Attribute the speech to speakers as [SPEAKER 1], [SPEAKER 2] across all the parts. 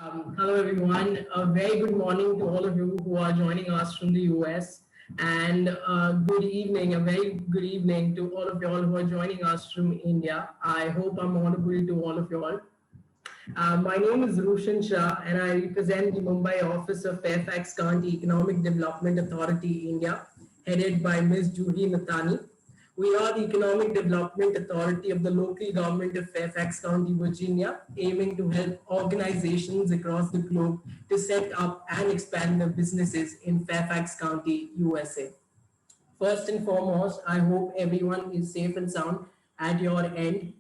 [SPEAKER 1] Hello, everyone. A very good morning to all of you who are joining us from the US, and good evening, a very good evening to all of y'all who are joining us from India. I hope I'm audible to all of y'all. My name is Rushan Shah, and I represent the Mumbai office of Fairfax County Economic Development Authority, India, headed by Ms. Juhi Nathani. We are the Economic Development Authority of the local government of Fairfax County, Virginia, aiming to help organizations across the globe to set up and expand their businesses in Fairfax County, USA. First and foremost, I hope everyone is safe and sound at your end.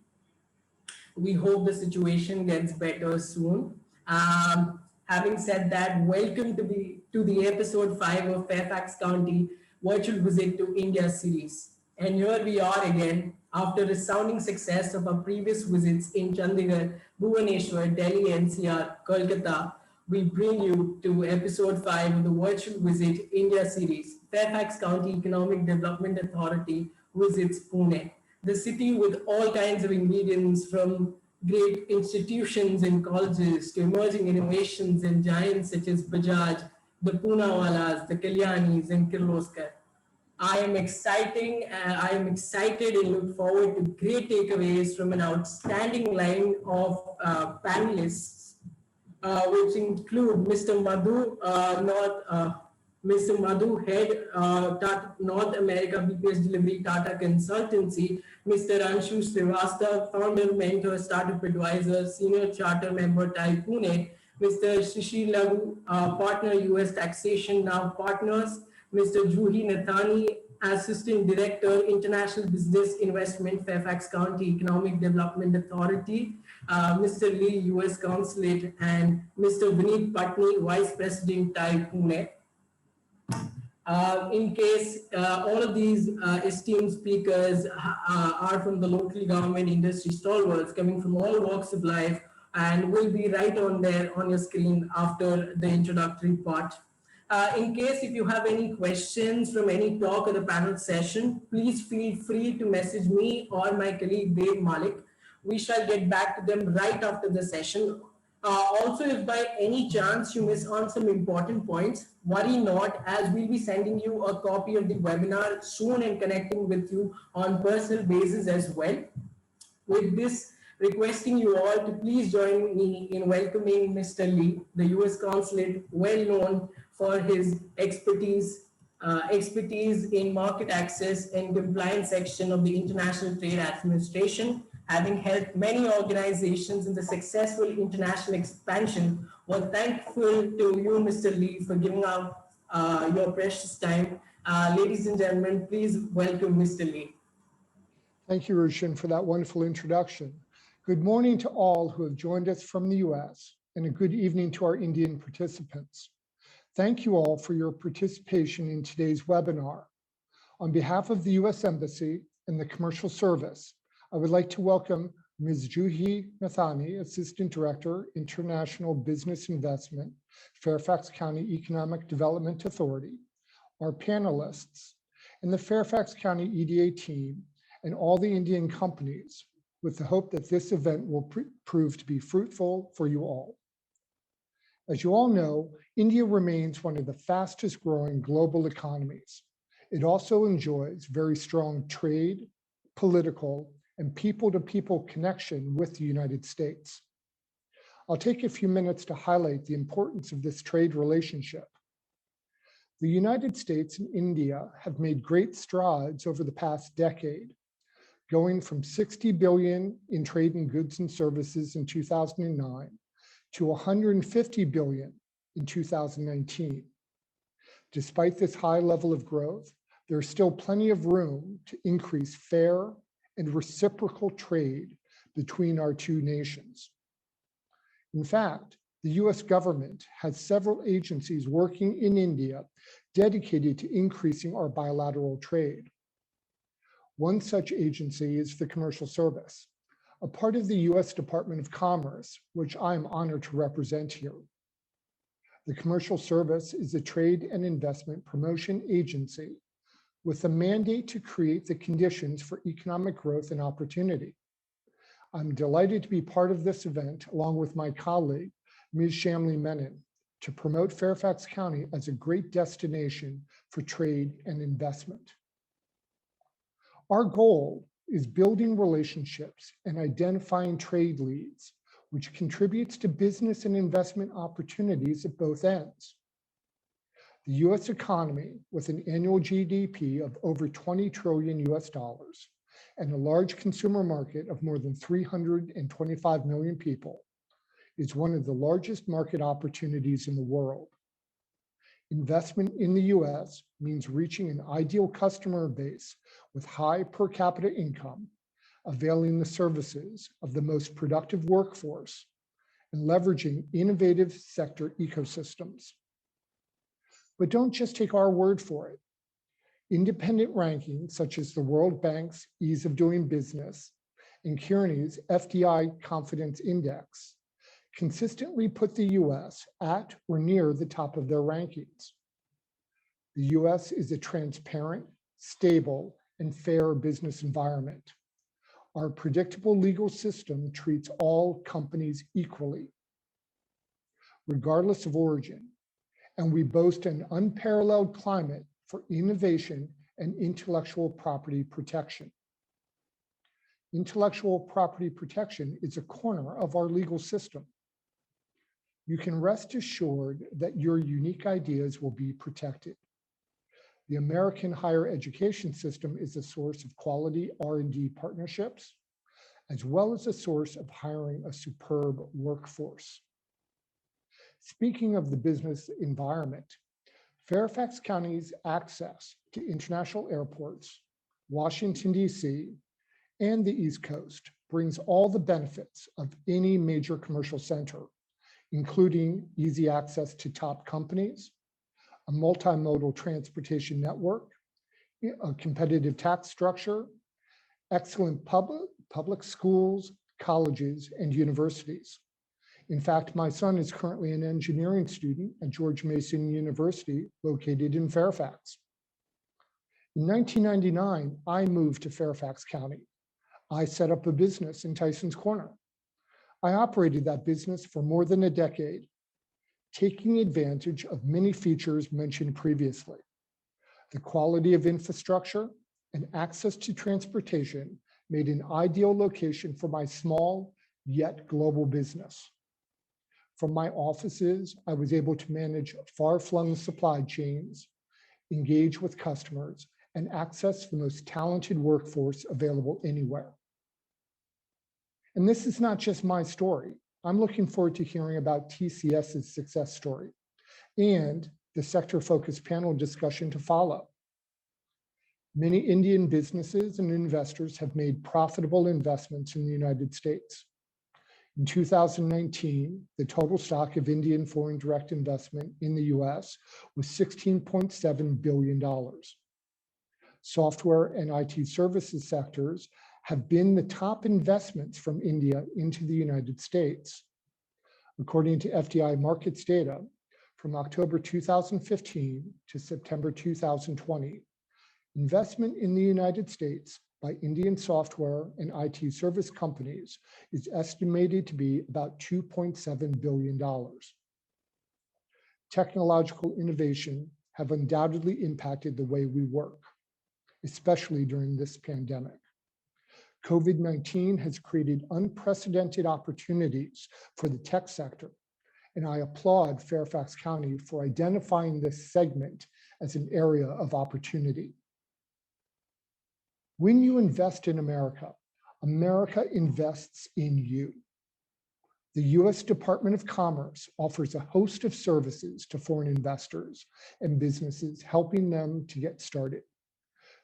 [SPEAKER 1] We hope the situation gets better soon. Having said that, welcome to the episode 5 of Fairfax County Virtual Visit to India series. And here we are again after resounding success of our previous visits in Chandigarh, Bhubaneswar, Delhi, NCR, Kolkata. We bring you to episode 5 of the Virtual Visit India series. Fairfax County Economic Development Authority visits Pune, the city with all kinds of ingredients from great institutions and colleges to emerging innovations and giants such as Bajaj, the Poonawalas, the Kalyanis, and Kirloskar. I am excited and look forward to great takeaways from an outstanding line of panelists, which include Mr. Madhu, Head North America BPS Delivery Tata Consultancy, Mr. Anshu Srivastava, Founder, Mentor, Startup Advisor, Senior Charter Member, TiE Pune, Mr. Shishi Lagu, Partner US Taxation Now Partners, Mr. Juhi Nathani, Assistant Director, International Business Investment, Fairfax County Economic Development Authority, Mr. Lee, US Consulate, and Mr. Vineet Patni, Vice President, TiE Pune. In case all of these esteemed speakers are from the local government industry stalwarts coming from all walks of life and will be right on there on your screen after the introductory part. In case if you have any questions from any talk or the panel session, please feel free to message me or my colleague Dave Malik. We shall get back to them right after the session. Also, if by any chance you miss on some important points, worry not, as we'll be sending you a copy of the webinar soon and connecting with you on personal basis as well. With this, requesting you all to please join me in welcoming Mr. Lee, the US Consulate, well known for his expertise in market access and compliance section of the International Trade Administration, having helped many organizations in the successful international expansion. We're thankful to you, Mr. Lee, for giving up your precious time. Ladies and gentlemen, please welcome Mr. Lee.
[SPEAKER 2] Thank you, Rushan, for that wonderful introduction. Good morning to all who have joined us from the US, and a good evening to our Indian participants. Thank you all for your participation in today's webinar. On behalf of the US Embassy and the Commercial Service, I would like to welcome Ms. Juhi Nathani, Assistant Director, International Business Investment, Fairfax County Economic Development Authority, our panelists, and the Fairfax County EDA team, and all the Indian companies, with the hope that this event will prove to be fruitful for you all. As you all know, India remains one of the fastest growing global economies. It also enjoys very strong trade, political, and people-to-people connection with the United States. I'll take a few minutes to highlight the importance of this trade relationship. The United States and India have made great strides over the past decade, going from 60 billion in trade in goods and services in 2009 to 150 billion in 2019. Despite this high level of growth, there is still plenty of room to increase fair and reciprocal trade between our two nations. In fact, the US government has several agencies working in India dedicated to increasing our bilateral trade. One such agency is the Commercial Service, a part of the US Department of Commerce, which I am honored to represent here. The Commercial Service is a trade and investment promotion agency with a mandate to create the conditions for economic growth and opportunity. I'm delighted to be part of this event along with my colleague, Ms. Shamli Menon, to promote Fairfax County as a great destination for trade and investment. Our goal is building relationships and identifying trade leads, which contributes to business and investment opportunities at both ends. The US economy, with an annual GDP of over 20 trillion US dollars and a large consumer market of more than 325 million people, is one of the largest market opportunities in the world. Investment in the US means reaching an ideal customer base with high per capita income, availing the services of the most productive workforce, and leveraging innovative sector ecosystems. But don't just take our word for it. Independent rankings such as the World Bank's Ease of Doing Business and Kearney's FDI Confidence Index consistently put the US at or near the top of their rankings. The US is a transparent, stable, and fair business environment. Our predictable legal system treats all companies equally, regardless of origin, and we boast an unparalleled climate for innovation and intellectual property protection. Intellectual property protection is a corner of our legal system. You can rest assured that your unique ideas will be protected. The American higher education system is a source of quality R&D partnerships, as well as a source of hiring a superb workforce. Speaking of the business environment, Fairfax County's access to international airports, Washington, D.C., and the East Coast brings all the benefits of any major commercial center, including easy access to top companies, a multimodal transportation network, a competitive tax structure, excellent public schools, colleges, and universities. In fact, my son is currently an engineering student at George Mason University, located in Fairfax. In 1999, I moved to Fairfax County. I set up a business in Tyson's Corner. I operated that business for more than a decade, taking advantage of many features mentioned previously. The quality of infrastructure and access to transportation made an ideal location for my small yet global business. From my offices, I was able to manage far-flung supply chains, engage with customers, and access the most talented workforce available anywhere. And this is not just my story. I'm looking forward to hearing about TCS's success story and the sector-focused panel discussion to follow. Many Indian businesses and investors have made profitable investments in the United States. In 2019, the total stock of Indian foreign direct investment in the US was $16.7 billion. Software and IT services sectors have been the top investments from India into the United States. According to FDI markets data, from October 2015 to September 2020, investment in the United States by Indian software and IT service companies is estimated to be about $2.7 billion. Technological innovation have undoubtedly impacted the way we work, especially during this pandemic. COVID-19 has created unprecedented opportunities for the tech sector, and I applaud Fairfax County for identifying this segment as an area of opportunity. When you invest in America, America invests in you. The US Department of Commerce offers a host of services to foreign investors and businesses, helping them to get started.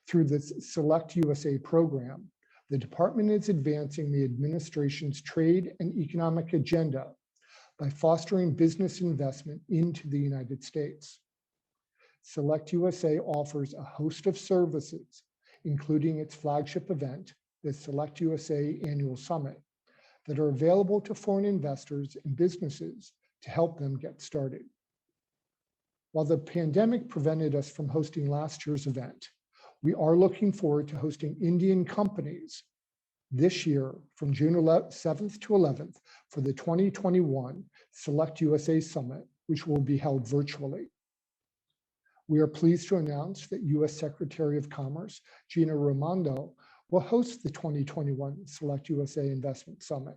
[SPEAKER 2] Through the Select USA program, the department is advancing the administration's trade and economic agenda by fostering business investment into the United States. Select USA offers a host of services, including its flagship event, the Select USA Annual Summit, that are available to foreign investors and businesses to help them get started. While the pandemic prevented us from hosting last year's event, we are looking forward to hosting Indian companies this year from June 7th to 11th for the 2021 Select USA Summit, which will be held virtually. We are pleased to announce that U.S. Secretary of Commerce, Gina Raimondo, will host the 2021 Select USA Investment Summit.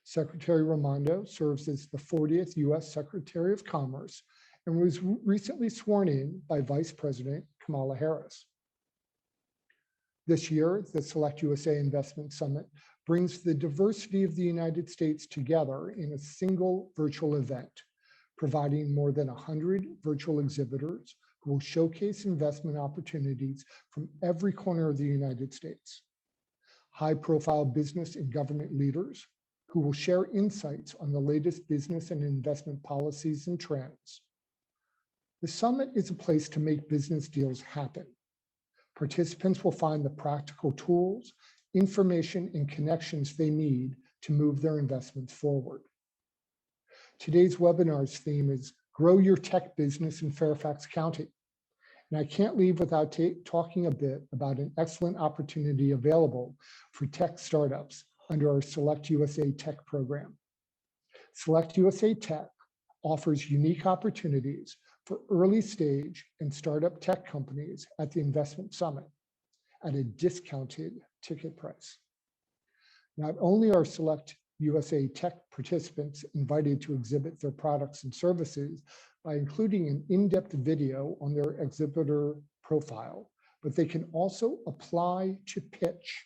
[SPEAKER 2] Secretary Raimondo serves as the 40th U.S. Secretary of Commerce and was recently sworn in by Vice President Kamala Harris. This year, the Select USA Investment Summit brings the diversity of the United States together in a single virtual event, providing more than 100 virtual exhibitors who will showcase investment opportunities from every corner of the United States. High-profile business and government leaders who will share insights on the latest business and investment policies and trends. The summit is a place to make business deals happen. Participants will find the practical tools, information, and connections they need to move their investments forward. Today's webinar's theme is Grow Your Tech Business in Fairfax County. And I can't leave without talking a bit about an excellent opportunity available for tech startups under our Select USA Tech program. Select USA Tech offers unique opportunities for early stage and startup tech companies at the Investment Summit at a discounted ticket price. Not only are Select USA Tech participants invited to exhibit their products and services by including an in-depth video on their exhibitor profile, but they can also apply to pitch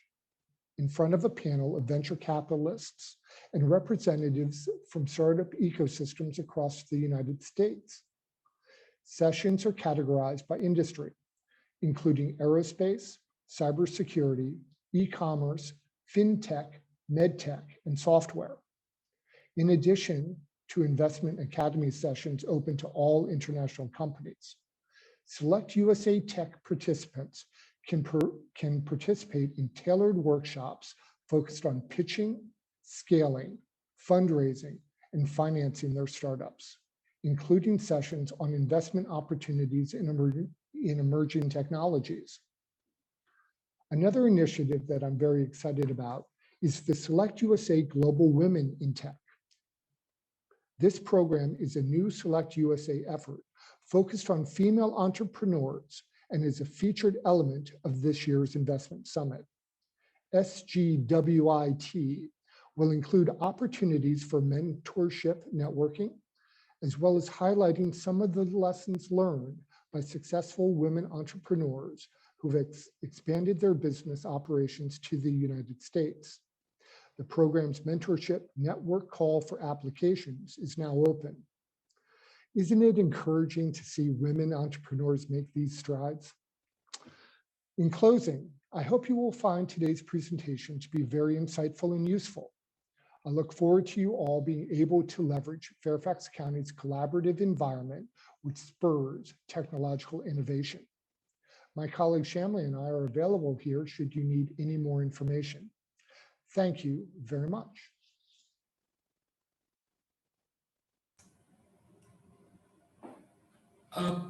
[SPEAKER 2] in front of a panel of venture capitalists and representatives from startup ecosystems across the United States. Sessions are categorized by industry, including aerospace, cybersecurity, e-commerce, fintech, medtech, and software. In addition to investment academy sessions open to all international companies, Select USA Tech participants can participate in tailored workshops focused on pitching, scaling, fundraising, and financing their startups, including sessions on investment opportunities in emerging technologies. Another initiative that I'm very excited about is the Select USA Global Women in Tech. This program is a new Select USA effort focused on female entrepreneurs and is a featured element of this year's investment summit. SGWIT will include opportunities for mentorship networking, as well as highlighting some of the lessons learned by successful women entrepreneurs who've expanded their business operations to the United States. The program's mentorship network call for applications is now open. Isn't it encouraging to see women entrepreneurs make these strides? In closing, I hope you will find today's presentation to be very insightful and useful. I look forward to you all being able to leverage Fairfax County's collaborative environment, which spurs technological innovation. My colleague Shamli and I are available here should you need any more information. Thank you very much.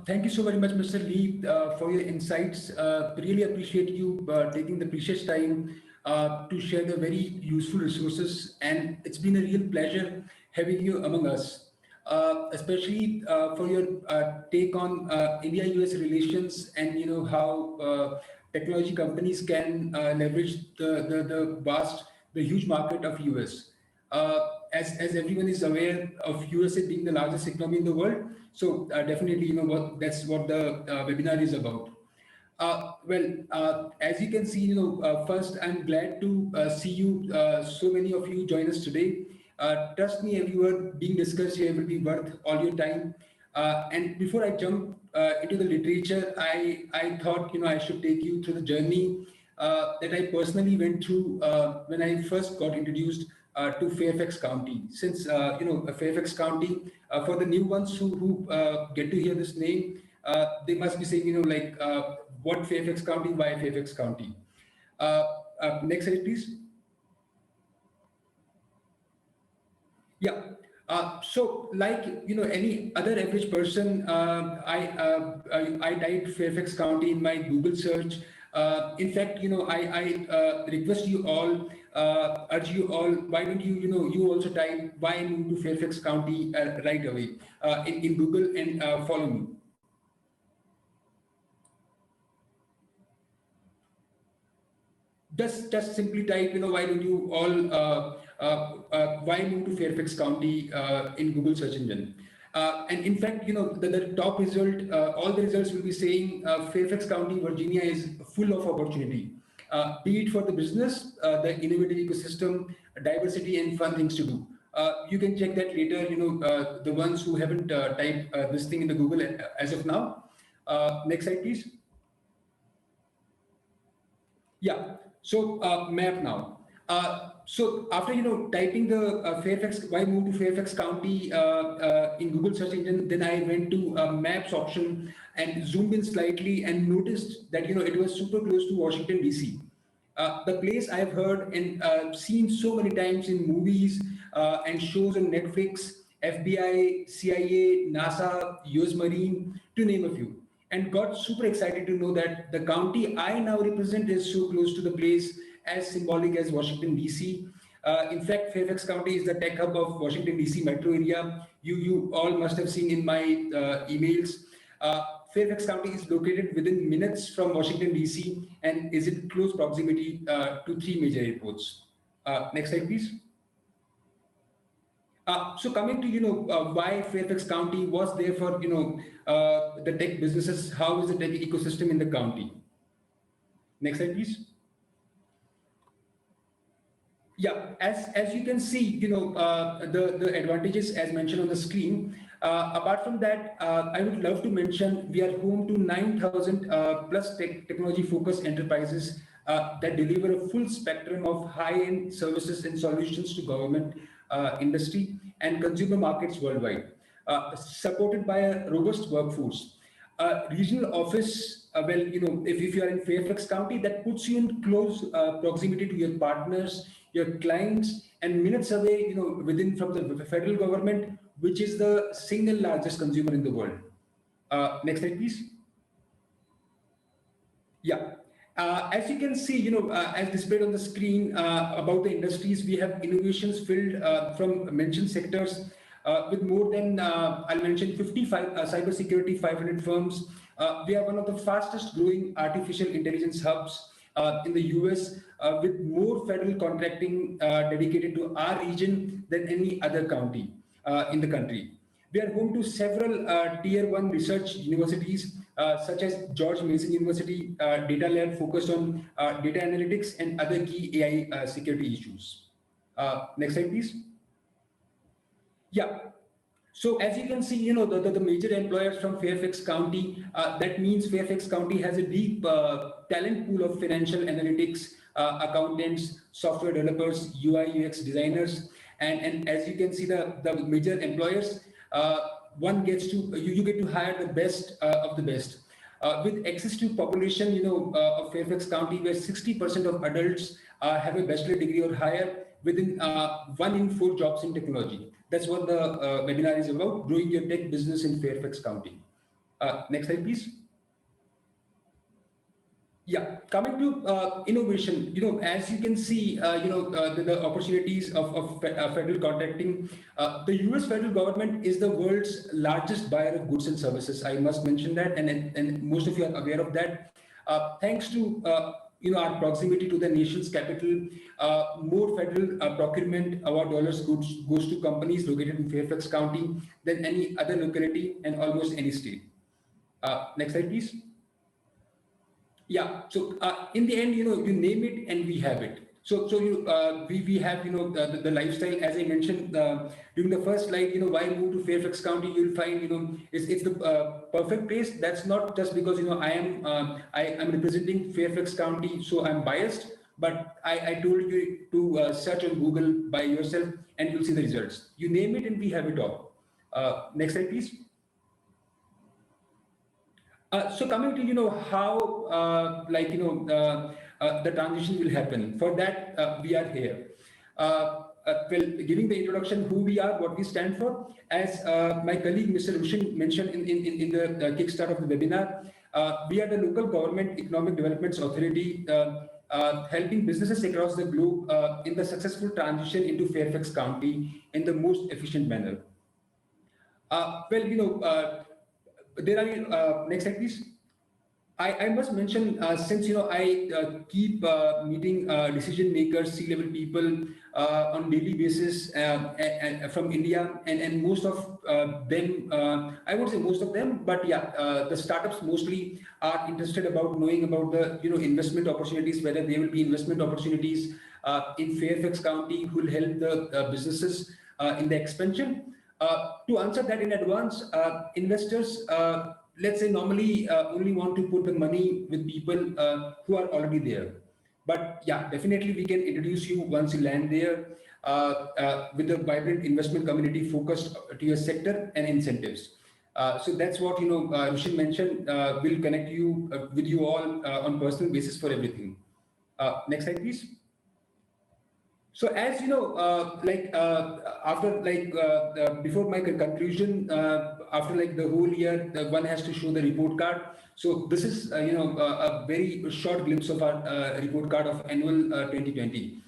[SPEAKER 3] Thank you so very much, Mr. Lee, for your insights. Really appreciate you taking the precious time to share the very useful resources, and it's been a real pleasure having you among us, especially for your take on India-US relations and how technology companies can leverage the huge market of US. As everyone is aware of USA being the largest economy in the world, so definitely that's what the webinar is about. As you can see, first I'm glad to see you, so many of you join us today. Trust me, every word being discussed here will be worth all your time. And before I jump into the literature, I thought I should take you through the journey that I personally went through when I first got introduced to Fairfax County. Since Fairfax County, for the new ones who get to hear this name, they must be saying, what Fairfax County, why Fairfax County? Next slide, please. Yeah. So, like any other average person, I typed Fairfax County in my Google search, In fact, I request you all, urge you all, why don't you, you also type why move to Fairfax County right away in Google and follow me. Just simply type, why don't you all, why move to Fairfax County in Google search engine. And in fact, the top result, all the results will be saying Fairfax County, Virginia is full of opportunity, be it for the business, the innovative ecosystem, diversity, and fun things to do. You can check that later, the ones who haven't typed this thing in the Google as of now. Next slide, please. Yeah, so map now. So after typing the Fairfax, why move to Fairfax County in Google search engine, then I went to maps option and zoomed in slightly and noticed that it was super close to Washington DC. The place I've heard and seen so many times in movies and shows on Netflix, FBI, CIA, NASA, US Marine, to name a few, and got super excited to know that the county I now represent is so close to the place as symbolic as Washington, D.C. In fact, Fairfax County is the tech hub of Washington, D.C. metro area. You all must have seen in my emails. Fairfax County is located within minutes from Washington, D.C. and is in close proximity to 3 major airports. Next slide, please. So coming to why Fairfax County was there for the tech businesses, how is the tech ecosystem in the county? Next slide, please. Yeah, as you can see, the advantages as mentioned on the screen. Apart from that, I would love to mention we are home to 9,000 plus technology-focused enterprises that deliver a full spectrum of high-end services and solutions to government, industry, and consumer markets worldwide, supported by a robust workforce. Regional office, if you are in Fairfax County, that puts you in close proximity to your partners, your clients, and minutes away, within from the federal government, which is the single largest consumer in the world. Next slide, please. Yeah. As you can see, as displayed on the screen about the industries, we have innovations filled from mentioned sectors with more than, I'll mention 55 cybersecurity 500 firms. We are one of the fastest growing artificial intelligence hubs in the US with more federal contracting dedicated to our region than any other county in the country. We are home to several tier 1 research universities such as George Mason University, data lab focused on data analytics and other key AI security issues. Next slide, please. Yeah. So as you can see, the major employers from Fairfax County, that means Fairfax County has a deep talent pool of financial analytics, accountants, software developers, UI, UX designers. And as you can see, the major employers, one gets to, you get to hire the best of the best. With access to population, of Fairfax County, where 60% of adults have a bachelor degree or higher, within 1 in 4 jobs in technology. That's what the webinar is about, growing your tech business in Fairfax County. Next slide, please. Yeah, coming to innovation, as you can see, the opportunities of federal contracting. The US federal government is the world's largest buyer of goods and services. I must mention that, and most of you are aware of that. Thanks to our proximity to the nation's capital, more federal procurement of our dollars goes to companies located in Fairfax County than any other locality and almost any state. Next slide, please. Yeah. So in the end, you name it and we have it. So we have the lifestyle, as I mentioned during the first slide. Why move to Fairfax County? You'll find it's the perfect place. That's not just because I am representing Fairfax County, so I'm biased. But I told you to search on Google by yourself, and you'll see the results. You name it, and we have it all. Next slide, please. So coming to how the transition will happen. For that we are here. Well, giving the introduction, who we are, what we stand for. As my colleague Mr. Rushin mentioned in the kickstart of the webinar, We are the local government economic development authority helping businesses across the globe in the successful transition into Fairfax County in the most efficient manner. Well, there are, next slide, please. I must mention, since I keep meeting decision makers, C-level people on daily basis and from India, and most of them, I won't say most of them, but yeah, the startups mostly are interested about knowing about the investment opportunities, whether there will be investment opportunities in Fairfax County who will help the businesses in the expansion. To answer that in advance, investors, let's say normally only want to put the money with people who are already there. But yeah, definitely we can introduce you once you land there with a vibrant investment community focused to your sector and incentives. So that's what Rushin mentioned. We'll connect you with you all on personal basis for everything. Next slide, please. So as you know, after before my conclusion, after the whole year, one has to show the report card. So this is a very short glimpse of our report card of annual 2020.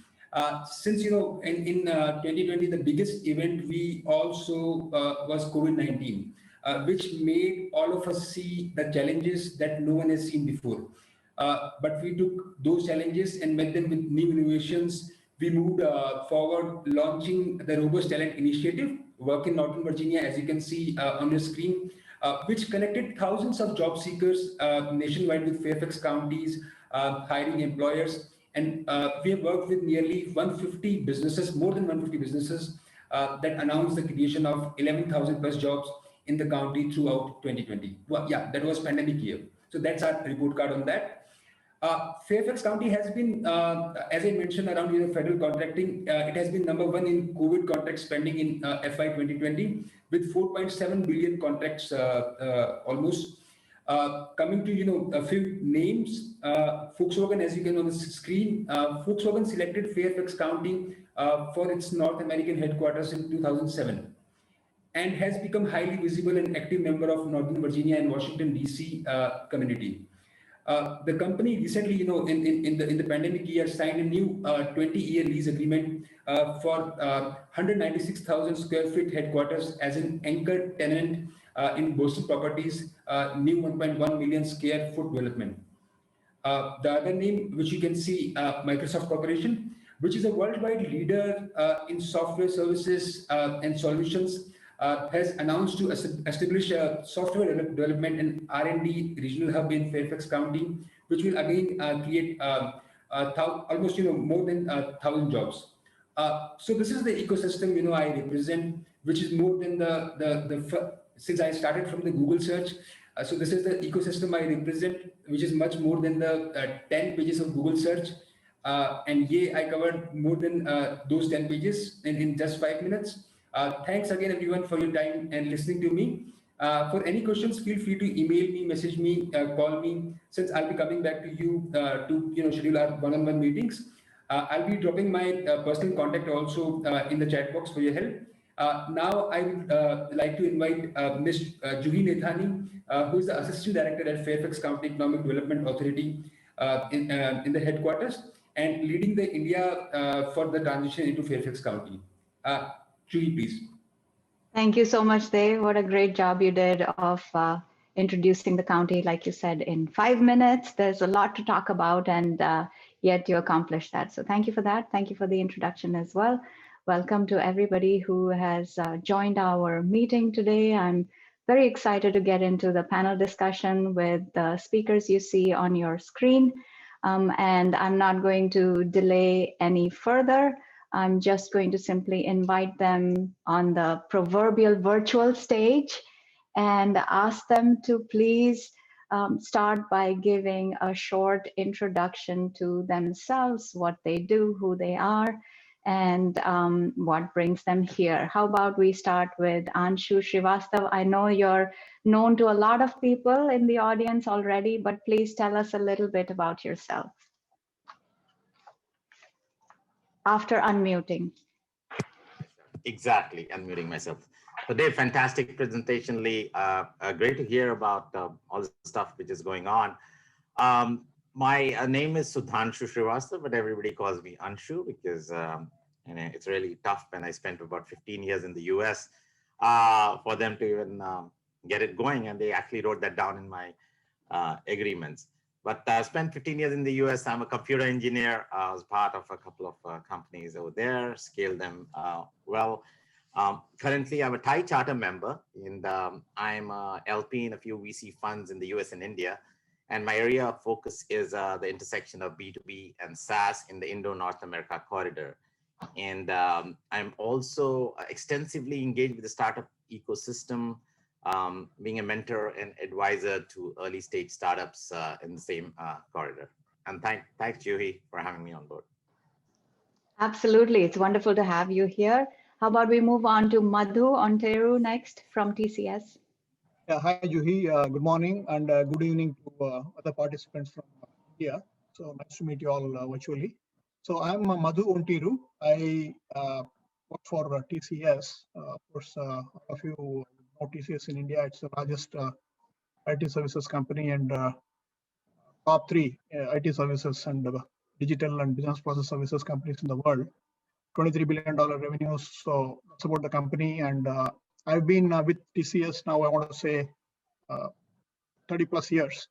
[SPEAKER 3] Since in 2020 the biggest event we also was COVID-19, which made all of us see the challenges that no one has seen before. But we took those challenges and met them with new innovations. We moved forward, launching the Robust Talent Initiative, work in Northern Virginia, as you can see on your screen, which connected thousands of job seekers nationwide with Fairfax counties, hiring employers. And we have worked with nearly 150 businesses, more than 150 businesses that announced the creation of 11,000 plus jobs in the county throughout 2020. Well, yeah, that was pandemic year. So that's our report card on that. Fairfax County has been, as I mentioned, around federal contracting. It has been #1 in COVID contract spending in FY 2020 with 4.7 billion contracts almost. Coming to a few names, Volkswagen, as you can on the screen, Volkswagen selected Fairfax County for its North American headquarters in 2007. And has become highly visible and active member of Northern Virginia and Washington DC community. The company recently, in the pandemic year, signed a new 20-year lease agreement for 196,000 square feet headquarters as an anchor tenant in Boston Properties, new 1.1 million square foot development. The other name, which you can see, Microsoft Corporation, which is a worldwide leader in software services and solutions, has announced to establish a software development and R&D regional hub in Fairfax County, which will again create almost more than 1,000 jobs. So this is the ecosystem I represent, which is more than since I started from the Google search. So this is the ecosystem I represent, which is much more than the 10 pages of Google search. And yeah, I covered more than those 10 pages in just 5 minutes. Thanks again, everyone, for your time and listening to me. For any questions, feel free to email me, message me, call me, since I'll be coming back to you to schedule our one-on-one meetings. I'll be dropping my personal contact also in the chat box for your help. Now I would like to invite Ms. Juhi Nethani, who is the Assistant Director at Fairfax County Economic Development Authority in the headquarters and leading the India for the transition into Fairfax County. Juhi, please.
[SPEAKER 4] Thank you so much, Dave. What a great job you did of introducing the county, like you said, in 5 minutes. There's a lot to talk about, and yet you accomplished that. So thank you for that. Thank you for the introduction as well. Welcome to everybody who has joined our meeting today. I'm very excited to get into the panel discussion with the speakers you see on your screen. And I'm not going to delay any further. I'm just going to simply invite them on the proverbial virtual stage and ask them to please start by giving a short introduction to themselves, what they do, who they are, and what brings them here. How about we start with Anshu Srivastav? I know you're known to a lot of people in the audience already, but please tell us a little bit about yourself. After unmuting.
[SPEAKER 5] Exactly, unmuting myself. So Dave, fantastic presentation, Lee. Great to hear about all the stuff which is going on. My name is Sudhanshu Srivastava, but everybody calls me Anshu because it's really tough. And I spent about 15 years in the US for them to even get it going. And they actually wrote that down in my agreements. But I spent 15 years in the US. I'm a computer engineer. I was part of a couple of companies over there, scaled them well. Currently, I'm a Thai charter member, and I'm a LP in a few VC funds in the US and India. And my area of focus is the intersection of B2B and SaaS in the Indo-North America corridor. And I'm also extensively engaged with the startup ecosystem, being a mentor and advisor to early stage startups in the same corridor. And thanks, Juhi, for having me on board.
[SPEAKER 4] Absolutely. It's wonderful to have you here. How about we move on to Madhu Onteru next from TCS?
[SPEAKER 6] Yeah, hi, Juhi. Good morning and good evening to other participants from India. So nice to meet you all virtually. So I'm Madhu Ontiru. I work for TCS. Of course, all of you know TCS in India. It's the largest IT services company and top 3 IT services and digital and business process services companies in the world. $23 billion revenues. So that's about the company. And I've been with TCS now, I want to say 30 plus years.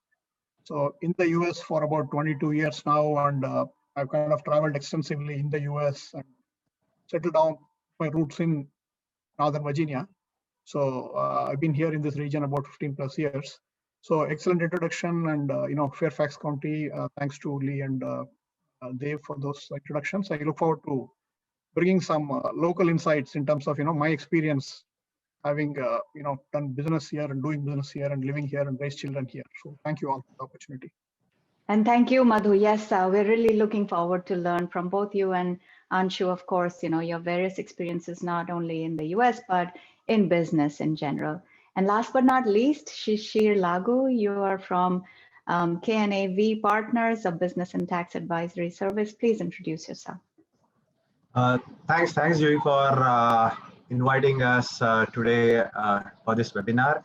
[SPEAKER 6] So in the US for about 22 years now, and I've kind of traveled extensively in the US and settled down my roots in Northern Virginia. So I've been here in this region about 15 plus years. So excellent introduction, and Fairfax County, thanks to Lee and Dave for those introductions. I look forward to bringing some local insights in terms of my experience having done business here and doing business here and living here and raised children here. So thank you all for the opportunity.
[SPEAKER 4] And thank you, Madhu. Yes, we're really looking forward to learn from both you and Anshu, of course, your various experiences, not only in the US, but in business in general. And last but not least, Shishir Lagu, you are from KNAV Partners, a business and tax advisory service. Please introduce yourself.
[SPEAKER 7] Thanks, Joey, for inviting us today for this webinar.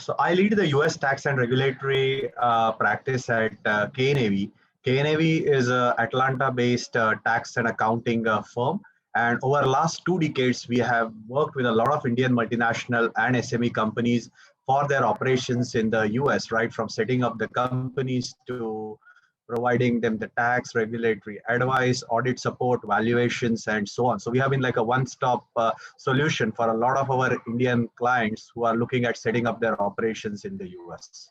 [SPEAKER 7] So I lead the US tax and regulatory practice at KNAV. KNAV is an Atlanta-based tax and accounting firm. And over the last 2 decades, we have worked with a lot of Indian multinational and SME companies for their operations in the US, right from setting up the companies to providing them the tax, regulatory advice, audit support, valuations, and so on. So we have been like a one-stop solution for a lot of our Indian clients who are looking at setting up their operations in the US.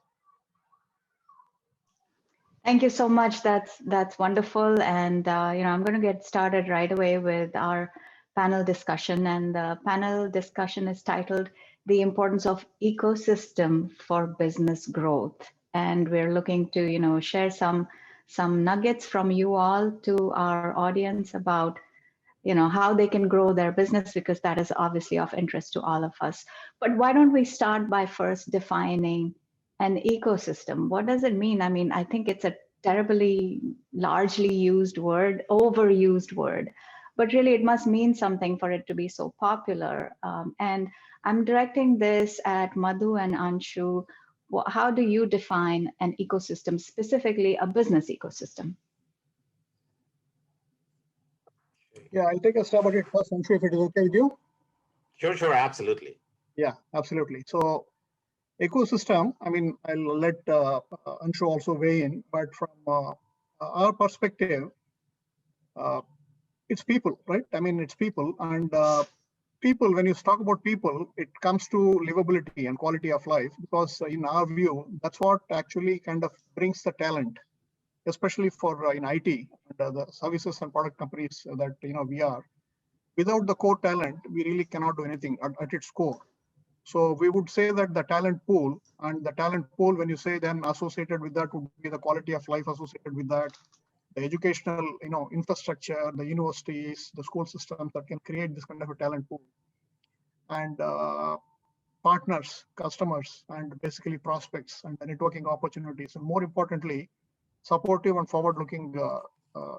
[SPEAKER 4] Thank you so much. That's wonderful. And I'm going to get started right away with our panel discussion. And the panel discussion is titled "The Importance of Ecosystem for Business Growth." And we're looking to share some nuggets from you all to our audience about how they can grow their business, because that is obviously of interest to all of us. But why don't we start by first defining an ecosystem? What does it mean? I mean, I think it's a terribly largely used word, overused word, but really it must mean something for it to be so popular. And I'm directing this at Madhu and Anshu. How do you define an ecosystem, specifically a business ecosystem?
[SPEAKER 6] Yeah, I'll take a stab at it first, Anshu, if it is okay with you.
[SPEAKER 5] Sure, absolutely.
[SPEAKER 6] Yeah, absolutely. So ecosystem, I mean, I'll let Anshu also weigh in, but from our perspective, it's people, right? I mean, it's people, and people, when you talk about people, it comes to livability and quality of life, because in our view, that's what actually kind of brings the talent, especially for in IT, and the services and product companies that we are. Without the core talent, we really cannot do anything at its core. So we would say that the talent pool, and the talent pool, when you say then associated with that would be the quality of life associated with that, the educational infrastructure, the universities, the school systems that can create this kind of a talent pool, and partners, customers, and basically prospects and the networking opportunities, and more importantly, supportive and forward-looking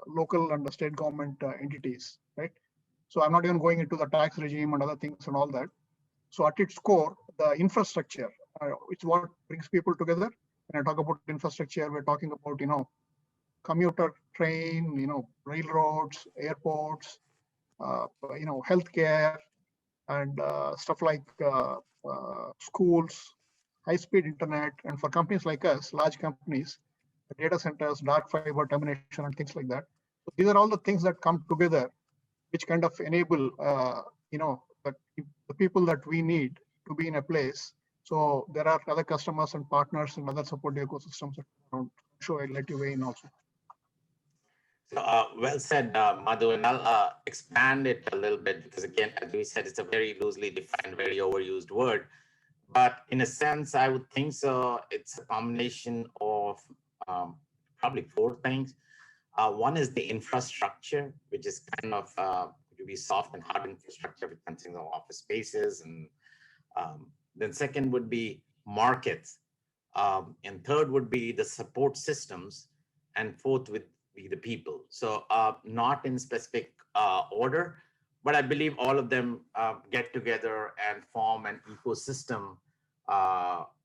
[SPEAKER 6] local and the state government entities, right? So I'm not even going into the tax regime and other things and all that. So at its core, the infrastructure, it's what brings people together. When I talk about infrastructure, we're talking about, commuter train, railroads, airports, healthcare, and stuff like schools, high-speed internet, and for companies like us, large companies, data centers, dark fiber termination, and things like that. So these are all the things that come together, which kind of enable, the people that we need to be in a place. So there are other customers and partners and other support ecosystems that I'm sure I'll let you weigh in also.
[SPEAKER 5] So, well said, Madhu, and I'll expand it a little bit because, again, as we said, it's a very loosely defined, very overused word. But in a sense, I would think so. It's a combination of probably four things. One is the infrastructure, which is kind of to be soft and hard infrastructure, which contains office spaces, and then second would be markets, and third would be the support systems, and fourth would be the people. So not in specific order, but I believe all of them get together and form an ecosystem,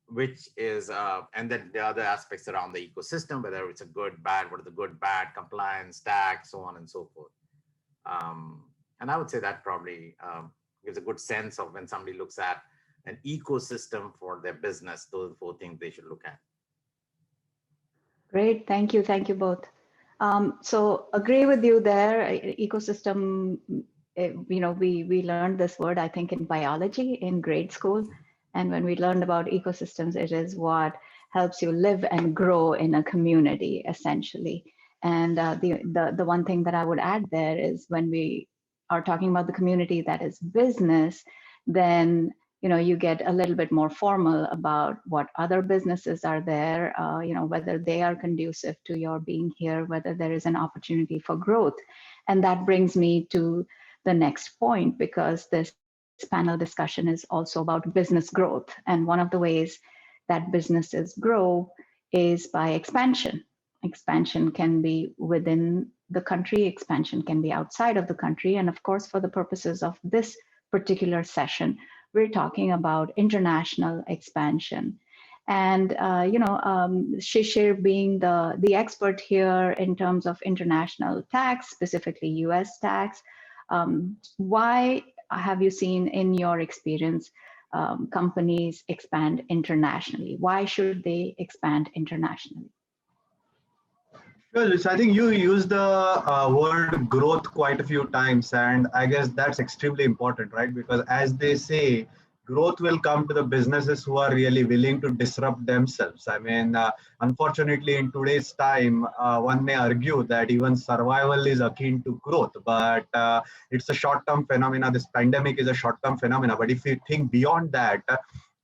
[SPEAKER 5] which is, and then the other aspects around the ecosystem, whether it's a good, bad, what are the good, bad, compliance, tax, so on and so forth. And I would say that probably gives a good sense of when somebody looks at an ecosystem for their business, those are the four things they should look at.
[SPEAKER 4] Great, thank you both. So agree with you there. Ecosystem, we learned this word, I think, in biology in grade school. And when we learned about ecosystems, it is what helps you live and grow in a community, essentially. And the one thing that I would add there is when we are talking about the community that is business, then you get a little bit more formal about what other businesses are there, whether they are conducive to your being here, whether there is an opportunity for growth. And that brings me to the next point, because this panel discussion is also about business growth. And one of the ways that businesses grow is by expansion. Expansion can be within the country, expansion can be outside of the country. And of course, for the purposes of this particular session, we're talking about international expansion. And, Shishir being the expert here in terms of international tax, specifically US tax, why have you seen in your experience companies expand internationally? Why should they expand internationally?
[SPEAKER 7] Well, so I think you used the word growth quite a few times, and I guess that's extremely important, right? Because as they say, growth will come to the businesses who are really willing to disrupt themselves. I mean, unfortunately, in today's time, one may argue that even survival is akin to growth, but it's a short-term phenomena. This pandemic is a short-term phenomena. But if you think beyond that,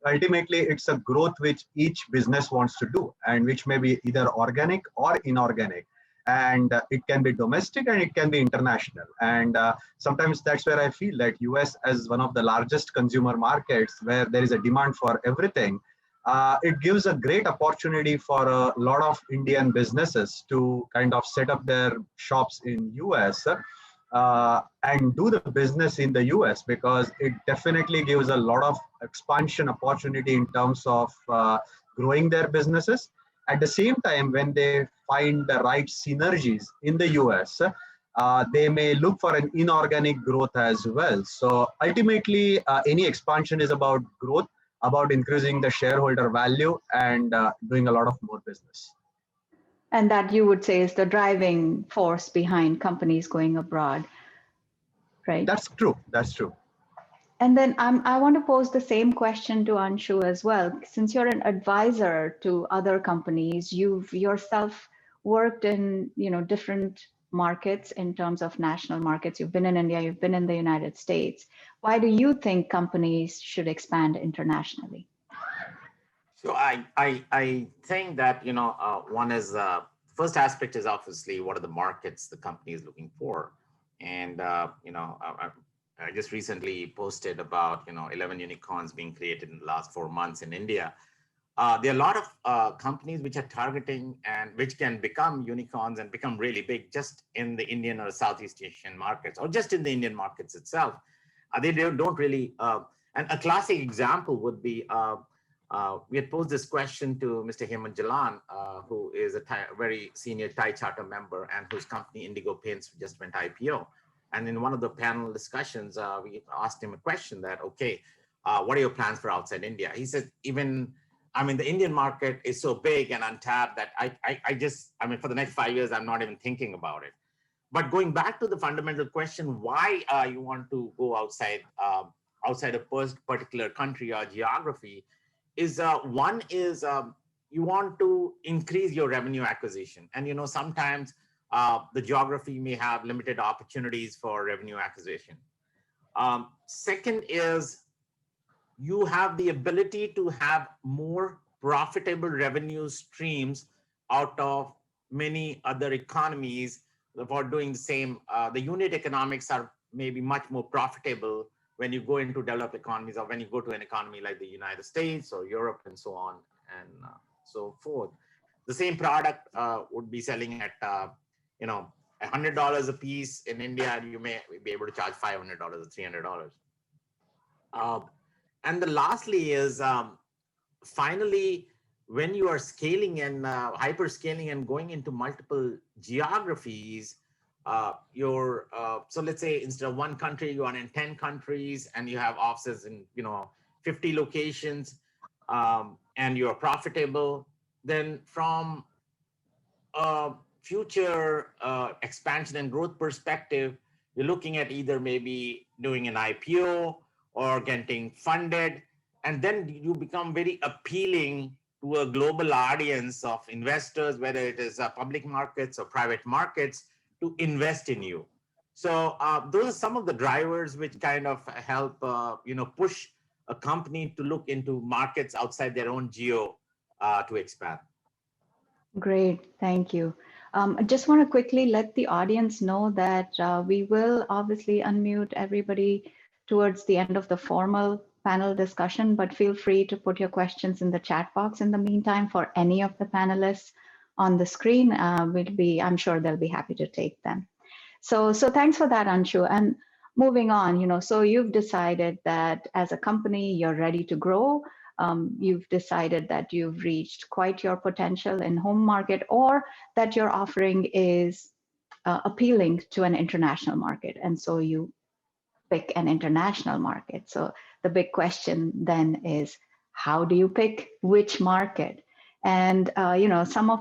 [SPEAKER 7] ultimately, it's a growth which each business wants to do, and which may be either organic or inorganic. And it can be domestic and it can be international. And sometimes that's where I feel that US, as one of the largest consumer markets where there is a demand for everything, it gives a great opportunity for a lot of Indian businesses to kind of set up their shops in US and do the business in the US, because it definitely gives a lot of expansion opportunity in terms of growing their businesses. At the same time, when they find the right synergies in the US, they may look for an inorganic growth as well. So ultimately, any expansion is about growth, about increasing the shareholder value and doing a lot of more business.
[SPEAKER 4] And that you would say is the driving force behind companies going abroad, right?
[SPEAKER 7] That's true. That's true.
[SPEAKER 4] And then I want to pose the same question to Anshu as well. Since you're an advisor to other companies, you've yourself worked in different markets in terms of national markets. You've been in India, you've been in the United States. Why do you think companies should expand internationally?
[SPEAKER 5] So I think that one is first aspect is obviously what are the markets the company is looking for, and I just recently posted about 11 unicorns being created in the last 4 months in India. There are a lot of companies which are targeting and which can become unicorns and become really big just in the Indian or Southeast Asian markets, or just in the Indian markets itself. They don't really, And a classic example would be, we had posed this question to Mr. Hemant Jalan, who is a very senior Thai charter member and whose company Indigo Paints just went IPO. And in one of the panel discussions, we asked him a question that, okay, what are your plans for outside India? He said, the Indian market is so big and untapped that for the next 5 years, I'm not even thinking about it. But going back to the fundamental question, why you want to go outside a particular country or geography is one is you want to increase your revenue acquisition. And sometimes the geography may have limited opportunities for revenue acquisition. Second is you have the ability to have more profitable revenue streams out of many other economies for doing the same. The unit economics are maybe much more profitable when you go into developed economies or when you go to an economy like the United States or Europe and so on and so forth. The same product would be selling at $100 a piece in India, and you may be able to charge $500 or $300. And the lastly is finally, when you are scaling and hyper scaling and going into multiple geographies, so let's say instead of one country, you are in 10 countries and you have offices in 50 locations, and you are profitable, then from a future expansion and growth perspective, you're looking at either maybe doing an IPO or getting funded, and then you become very appealing to a global audience of investors, whether it is public markets or private markets, to invest in you. So those are some of the drivers which kind of help push a company to look into markets outside their own geo to expand.
[SPEAKER 4] Great, thank you. I just want to quickly let the audience know that we will obviously unmute everybody towards the end of the formal panel discussion, but feel free to put your questions in the chat box in the meantime for any of the panelists on the screen. I'm sure they'll be happy to take them. So thanks for that, Anshu. And moving on, so you've decided that as a company, you're ready to grow. You've decided that you've reached quite your potential in home market, or that your offering is appealing to an international market. And so you pick an international market. So the big question then is, how do you pick which market? And some of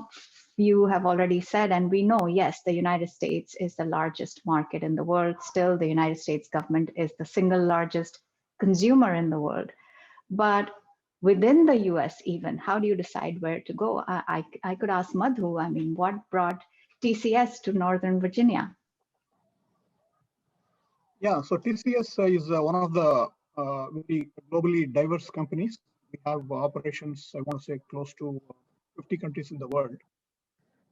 [SPEAKER 4] you have already said, and we know, yes, the United States is the largest market in the world. Still, the United States government is the single largest consumer in the world. But within the US even, how do you decide where to go? I could ask Madhu, what brought TCS to Northern Virginia?
[SPEAKER 6] Yeah, so TCS is one of the very globally diverse companies. We have operations, I want to say, close to 50 countries in the world.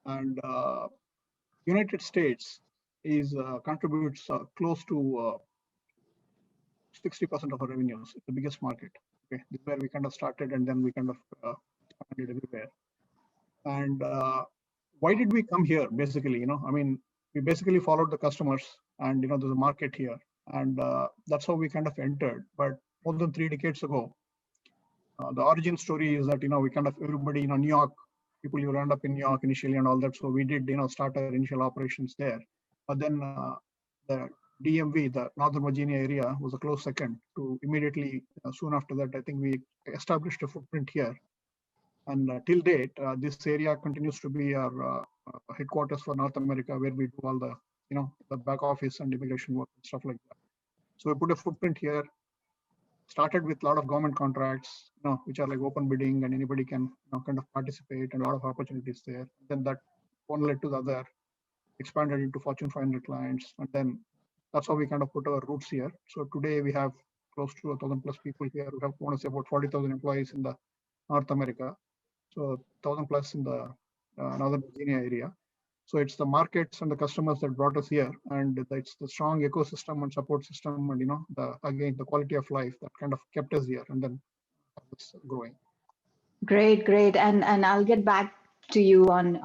[SPEAKER 6] And United States contributes close to 60% of our revenues. It's the biggest market. Okay, this is where we kind of started, and then we kind of expanded everywhere. And why did we come here? Basically, we basically followed the customers, and there's a market here, and that's how we kind of entered. But more than 3 decades ago, the origin story is that we kind of everybody New York, people you land up in New York initially and all that. So we did start our initial operations there. But then the DMV, the Northern Virginia area, was a close second to immediately. Soon after that, I think we established a footprint here. And till date, this area continues to be our headquarters for North America, where we do all the the back office and immigration work and stuff like that. So we put a footprint here. Started with a lot of government contracts, which are like open bidding, and anybody can kind of participate, and a lot of opportunities there. Then that one led to the other, expanded into Fortune 500 clients, and then that's how we kind of put our roots here. So today we have close to 1,000 plus people here. We have, I want to say, about 40,000 employees in the North America. So 1,000 plus in the Northern Virginia area. So it's the markets and the customers that brought us here, and it's the strong ecosystem and support system, and the quality of life that kind of kept us here, and then it's growing.
[SPEAKER 4] Great, and I'll get back to you on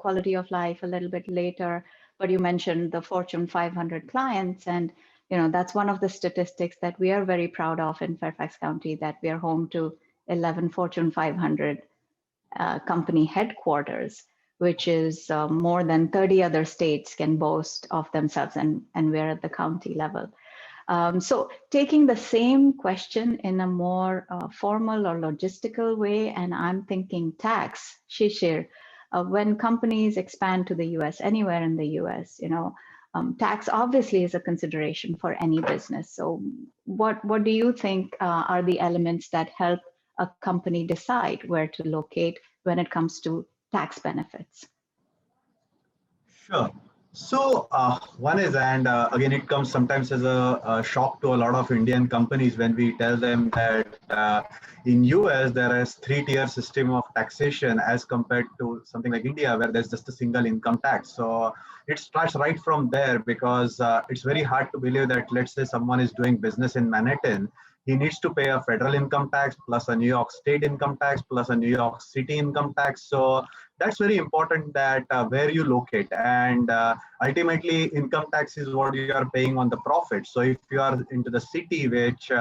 [SPEAKER 4] quality of life a little bit later. But you mentioned the Fortune 500 clients, and That's one of the statistics that we are very proud of in Fairfax County, that we are home to 11 Fortune 500 company headquarters, which is more than 30 other states can boast of themselves, and we're at the county level. So taking the same question in a more formal or logistical way, and I'm thinking tax, Shishir, when companies expand to the US, anywhere in the US, tax obviously is a consideration for any business. So what do you think are the elements that help a company decide where to locate when it comes to tax benefits?
[SPEAKER 7] Sure. So one is, and again, it comes sometimes as a shock to a lot of Indian companies when we tell them that in US there is 3-tier system of taxation as compared to something like India where there's just a single income tax. So it starts right from there, because it's very hard to believe that, let's say someone is doing business in Manhattan, he needs to pay a federal income tax plus a New York state income tax plus a New York City income tax. So that's very important, that where you locate, and ultimately income tax is what you are paying on the profit. So if you are into the city which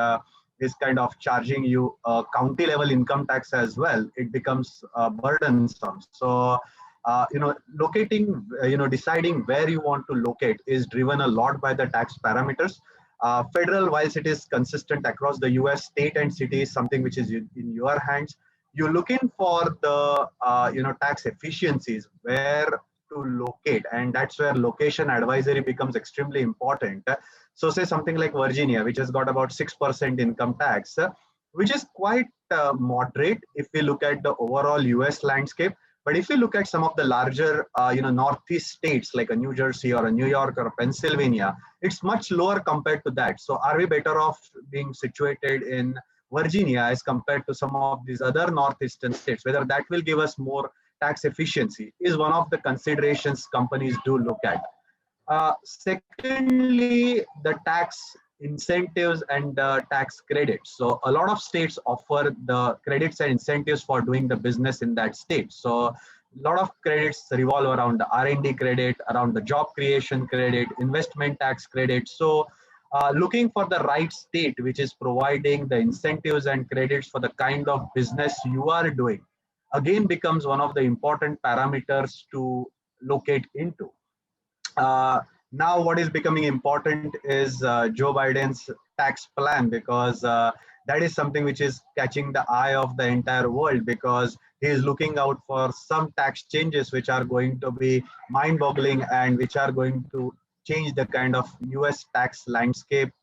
[SPEAKER 7] is kind of charging you a county level income tax as well, it becomes burdensome. So locating, deciding where you want to locate is driven a lot by the tax parameters. Federal, whilst it is consistent across the US, state and city is something which is in your hands. You're looking for the tax efficiencies, where to locate, and that's where location advisory becomes extremely important. So say something like Virginia, which has got about 6% income tax, which is quite moderate if we look at the overall US landscape. But if you look at some of the larger, Northeast states like a New Jersey or a New York or a Pennsylvania, it's much lower compared to that. So are we better off being situated in Virginia as compared to some of these other northeastern states? Whether that will give us more tax efficiency is one of the considerations companies do look at. Secondly, the tax incentives and tax credits. So a lot of states offer the credits and incentives for doing the business in that state. So a lot of credits revolve around the R&D credit, around the job creation credit, investment tax credit. So looking for the right state which is providing the incentives and credits for the kind of business you are doing, again, becomes one of the important parameters to locate into. Now what is becoming important is Joe Biden's tax plan, because that is something which is catching the eye of the entire world, because he is looking out for some tax changes which are going to be mind-boggling and which are going to change the kind of US tax landscape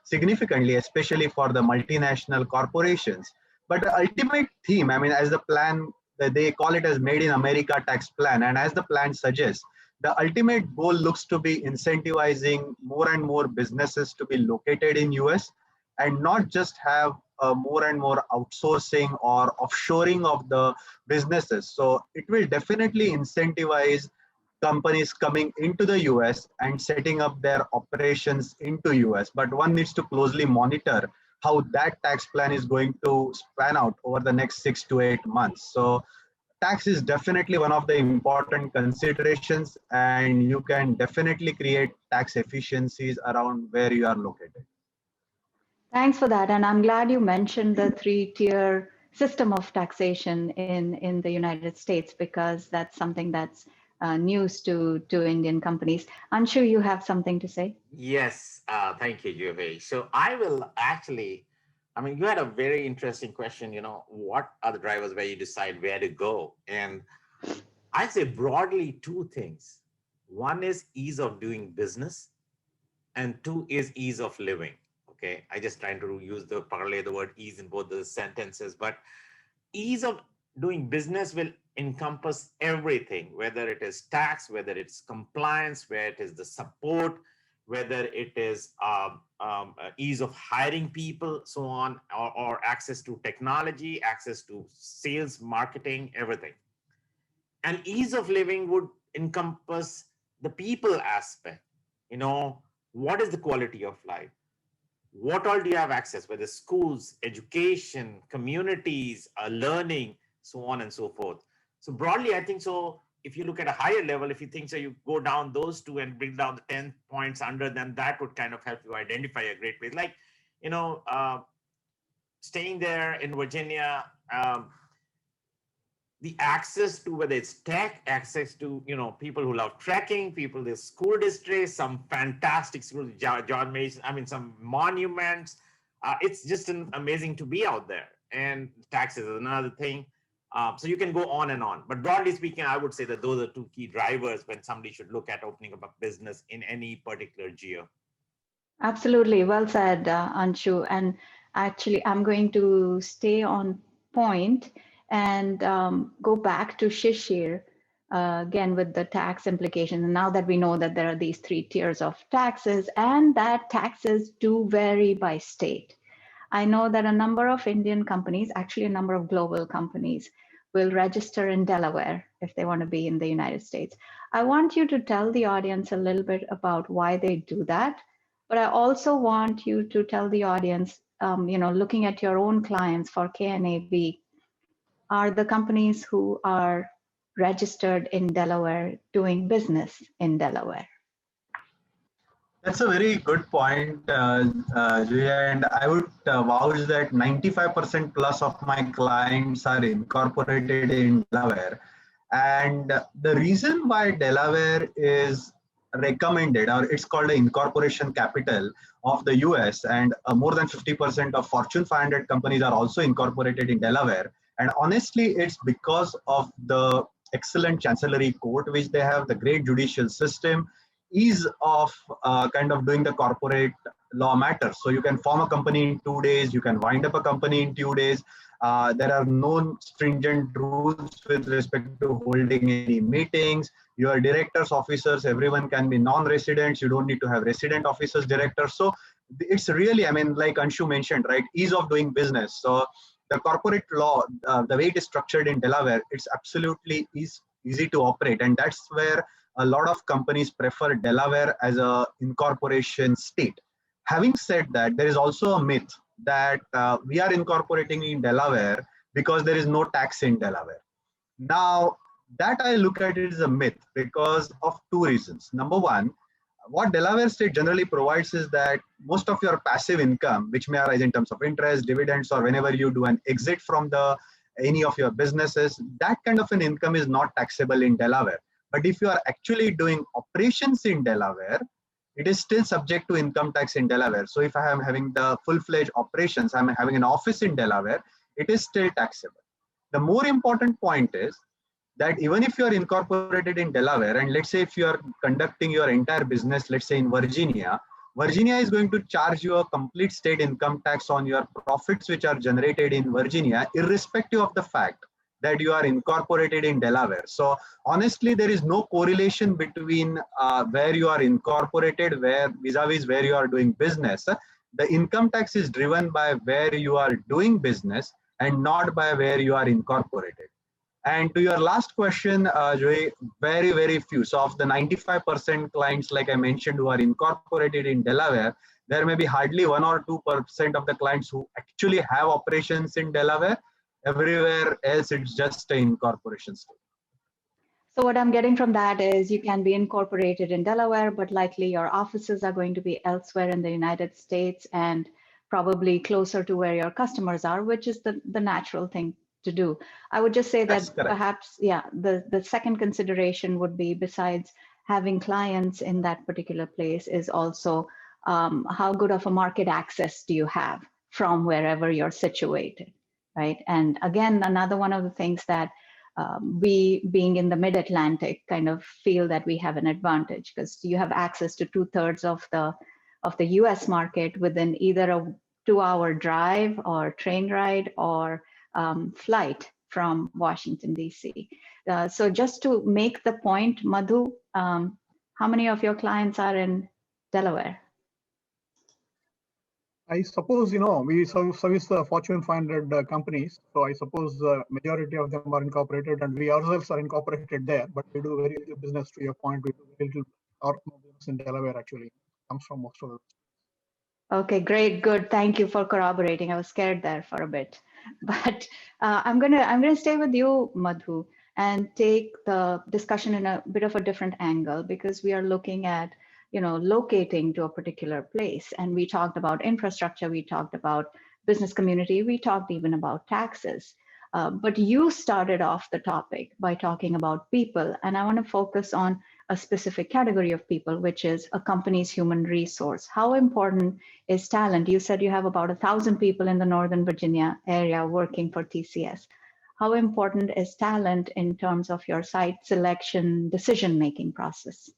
[SPEAKER 7] significantly, especially for the multinational corporations. But the ultimate theme, I mean, as the plan, they call it as Made in America tax plan, and as the plan suggests, the ultimate goal looks to be incentivizing more and more businesses to be located in US, and not just have more and more outsourcing or offshoring of the businesses. So it will definitely incentivize companies coming into the US and setting up their operations into US. But one needs to closely monitor how that tax plan is going to span out over the next 6 to 8 months. So tax is definitely one of the important considerations, and you can definitely create tax efficiencies around where you are located.
[SPEAKER 4] Thanks for that. And I'm glad you mentioned the 3-tier system of taxation in the United States, because that's something that's news to Indian companies. Anshu, you have something to say?
[SPEAKER 5] Yes, thank you, Juve. So I will actually, I mean, you had a very interesting question, what are the drivers where you decide where to go? And I'd say broadly 2 things. One is ease of doing business, and 2 is ease of living. Okay, I just trying to use the parlay the word ease in both the sentences, but ease of doing business will encompass everything, whether it is tax, whether it's compliance, whether it is the support, whether it is ease of hiring people, so on, or access to technology, access to sales, marketing, everything. And ease of living would encompass the people aspect. What is the quality of life? What all do you have access, whether schools, education, communities, learning, so on and so forth. So broadly, I think so if you look at a higher level, if you think so, you go down those two and bring down the 10 points under them, that would kind of help you identify a great place. Like, staying there in Virginia, the access to whether it's tech, access to, people who love trekking, people, the school districts, some fantastic schools, John Mason, some monuments. It's just amazing to be out there. And taxes is another thing. So you can go on and on. But broadly speaking, I would say that those are two key drivers when somebody should look at opening up a business in any particular geo.
[SPEAKER 4] Absolutely. Well said, Anshu. And actually, I'm going to stay on point and go back to Shishir again with the tax implications. And now that we know that there are these 3 tiers of taxes and that taxes do vary by state. I know that a number of Indian companies, actually a number of global companies, will register in Delaware if they want to be in the United States. I want you to tell the audience a little bit about why they do that. But I also want you to tell the audience, looking at your own clients for KNAB, are the companies who are registered in Delaware doing business in Delaware?
[SPEAKER 7] That's a very good point, Julia, and I would vouch that 95% plus of my clients are incorporated in Delaware. And the reason why Delaware is recommended, or it's called the incorporation capital of the US, and more than 50% of Fortune 500 companies are also incorporated in Delaware. And honestly, it's because of the excellent chancellery court which they have, the great judicial system, ease of kind of doing the corporate law matters. So you can form a company in 2 days, you can wind up a company in 2 days. There are no stringent rules with respect to holding any meetings. Your directors, officers, everyone can be non-residents. You don't need to have resident officers, directors. So it's really, like Anshu mentioned, right? Ease of doing business. So the corporate law, the way it is structured in Delaware, it's absolutely easy to operate. And that's where a lot of companies prefer Delaware as a incorporation state. Having said that, there is also a myth that we are incorporating in Delaware because there is no tax in Delaware. Now, that I look at it as a myth because of 2 reasons. Number one, what Delaware state generally provides is that most of your passive income, which may arise in terms of interest, dividends, or whenever you do an exit from any of your businesses, that kind of an income is not taxable in Delaware. But if you are actually doing operations in Delaware, it is still subject to income tax in Delaware. So if I am having the full-fledged operations, I'm having an office in Delaware, it is still taxable. The more important point is that even if you are incorporated in Delaware, and let's say if you are conducting your entire business, let's say in Virginia, Virginia is going to charge you a complete state income tax on your profits which are generated in Virginia, irrespective of the fact that you are incorporated in Delaware. So honestly, there is no correlation between where you are incorporated, vis-a-vis where you are doing business. The income tax is driven by where you are doing business and not by where you are incorporated. And to your last question, Joy, very, very few. So of the 95% clients, like I mentioned, who are incorporated in Delaware, there may be hardly 1 or 2% of the clients who actually have operations in Delaware. Everywhere else, it's just an incorporation state.
[SPEAKER 4] So what I'm getting from that is you can be incorporated in Delaware, but likely your offices are going to be elsewhere in the United States and probably closer to where your customers are, which is the natural thing to do. I would just say that perhaps, the second consideration would be, besides having clients in that particular place, is also how good of a market access do you have from wherever you're situated, right? And again, another one of the things that we, being in the mid-Atlantic, kind of feel that we have an advantage, because you have access to 2/3 of the US market within either a 2-hour drive or train ride or flight from Washington, DC. So just to make the point, Madhu, how many of your clients are in Delaware?
[SPEAKER 6] I suppose, we service the Fortune 500 companies. So I suppose the majority of them are incorporated, and we ourselves are incorporated there, but we do very little business. To your point, we do very little or no business in Delaware, actually. It comes from most of them.
[SPEAKER 4] Okay, great, good. Thank you for corroborating. I was scared there for a bit, but I'm gonna stay with you, Madhu. and take the discussion in a bit of a different angle, because we are looking at, locating to a particular place. And we talked about infrastructure, we talked about business community, we talked even about taxes. But you started off the topic by talking about people, and I want to focus on a specific category of people, which is a company's human resource. How important is talent? You said you have about 1,000 people in the Northern Virginia area working for TCS. How important is talent in terms of your site selection, decision-making process?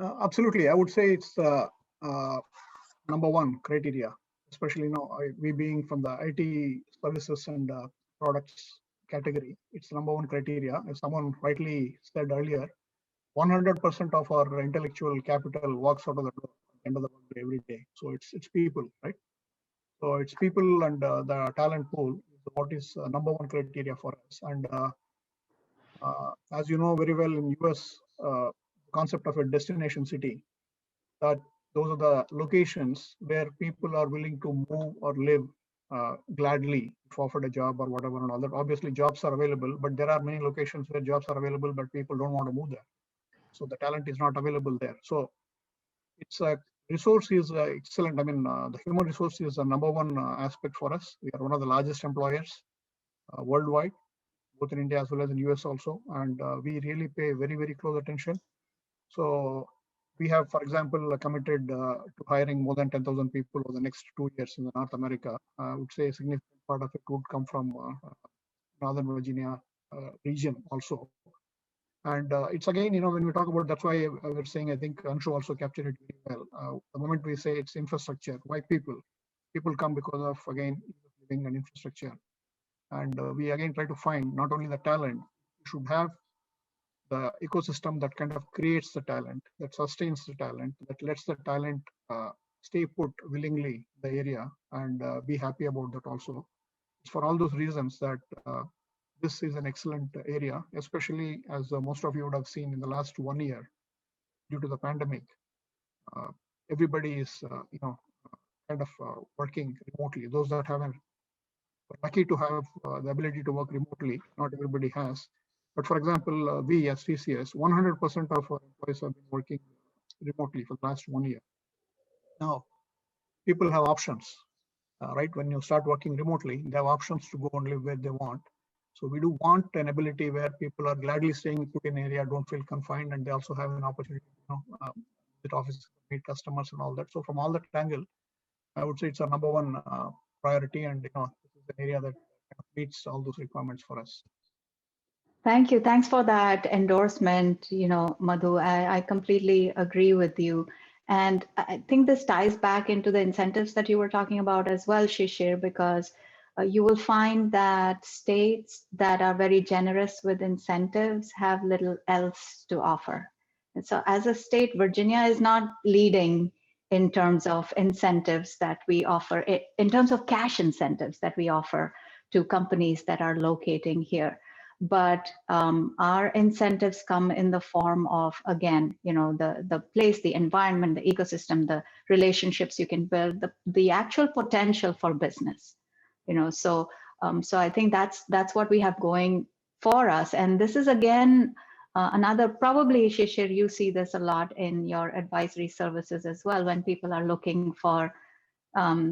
[SPEAKER 6] Absolutely. I would say it's number one criteria, especially now we being from the IT services and products category. It's number one criteria. As someone rightly said earlier, 100% of our intellectual capital walks out of the door at the end of the workday every day. So it's people, right? So it's people, and the talent pool is what is number one criteria for us. And as you know very well, in US, concept of a destination city, that those are the locations where people are willing to move or live gladly if offered a job or whatever and all that. Obviously, jobs are available, but there are many locations where jobs are available, but people don't want to move there. So the talent is not available there. So it's a resource is excellent. I mean, the human resource is the number one aspect for us. We are one of the largest employers worldwide, both in India as well as in US also. And we really pay very, very close attention. So we have, for example, committed to hiring more than 10,000 people over the next 2 years in North America. I would say a significant part of it would come from Northern Virginia region also. And it's again, when we talk about, that's why we're saying, I think Anshu also captured it very well. The moment we say it's infrastructure, why people? People come because of, again, living and infrastructure. And we again try to find not only the talent, we should have the ecosystem that kind of creates the talent, that sustains the talent, that lets the talent stay put willingly in the area and be happy about that also. It's for all those reasons that this is an excellent area, especially as most of you would have seen in the last 1 year due to the pandemic. Everybody is, kind of working remotely. Those that haven't, lucky to have the ability to work remotely. Not everybody has. But for example, we as TCS, 100% of our employees have been working remotely for the last 1 year. Now, people have options, right? When you start working remotely, they have options to go and live where they want. So we do want an ability where people are gladly staying put in area, don't feel confined, and they also have an opportunity to visit offices, meet customers and all that. So from all that angle, I would say it's our number one priority, and this is an area that meets all those requirements for us.
[SPEAKER 4] Thank you. Thanks for that endorsement, Madhu. I completely agree with you. And I think this ties back into the incentives that you were talking about as well, Shishir, because you will find that states that are very generous with incentives have little else to offer. And so as a state, Virginia is not leading in terms of incentives that we offer, in terms of cash incentives that we offer to companies that are locating here. But our incentives come in the form of, again, the place, the environment, the ecosystem, the relationships you can build, the actual potential for business. So I think that's what we have going for us. And this is again another, probably Shishir, you see this a lot in your advisory services as well, when people are looking for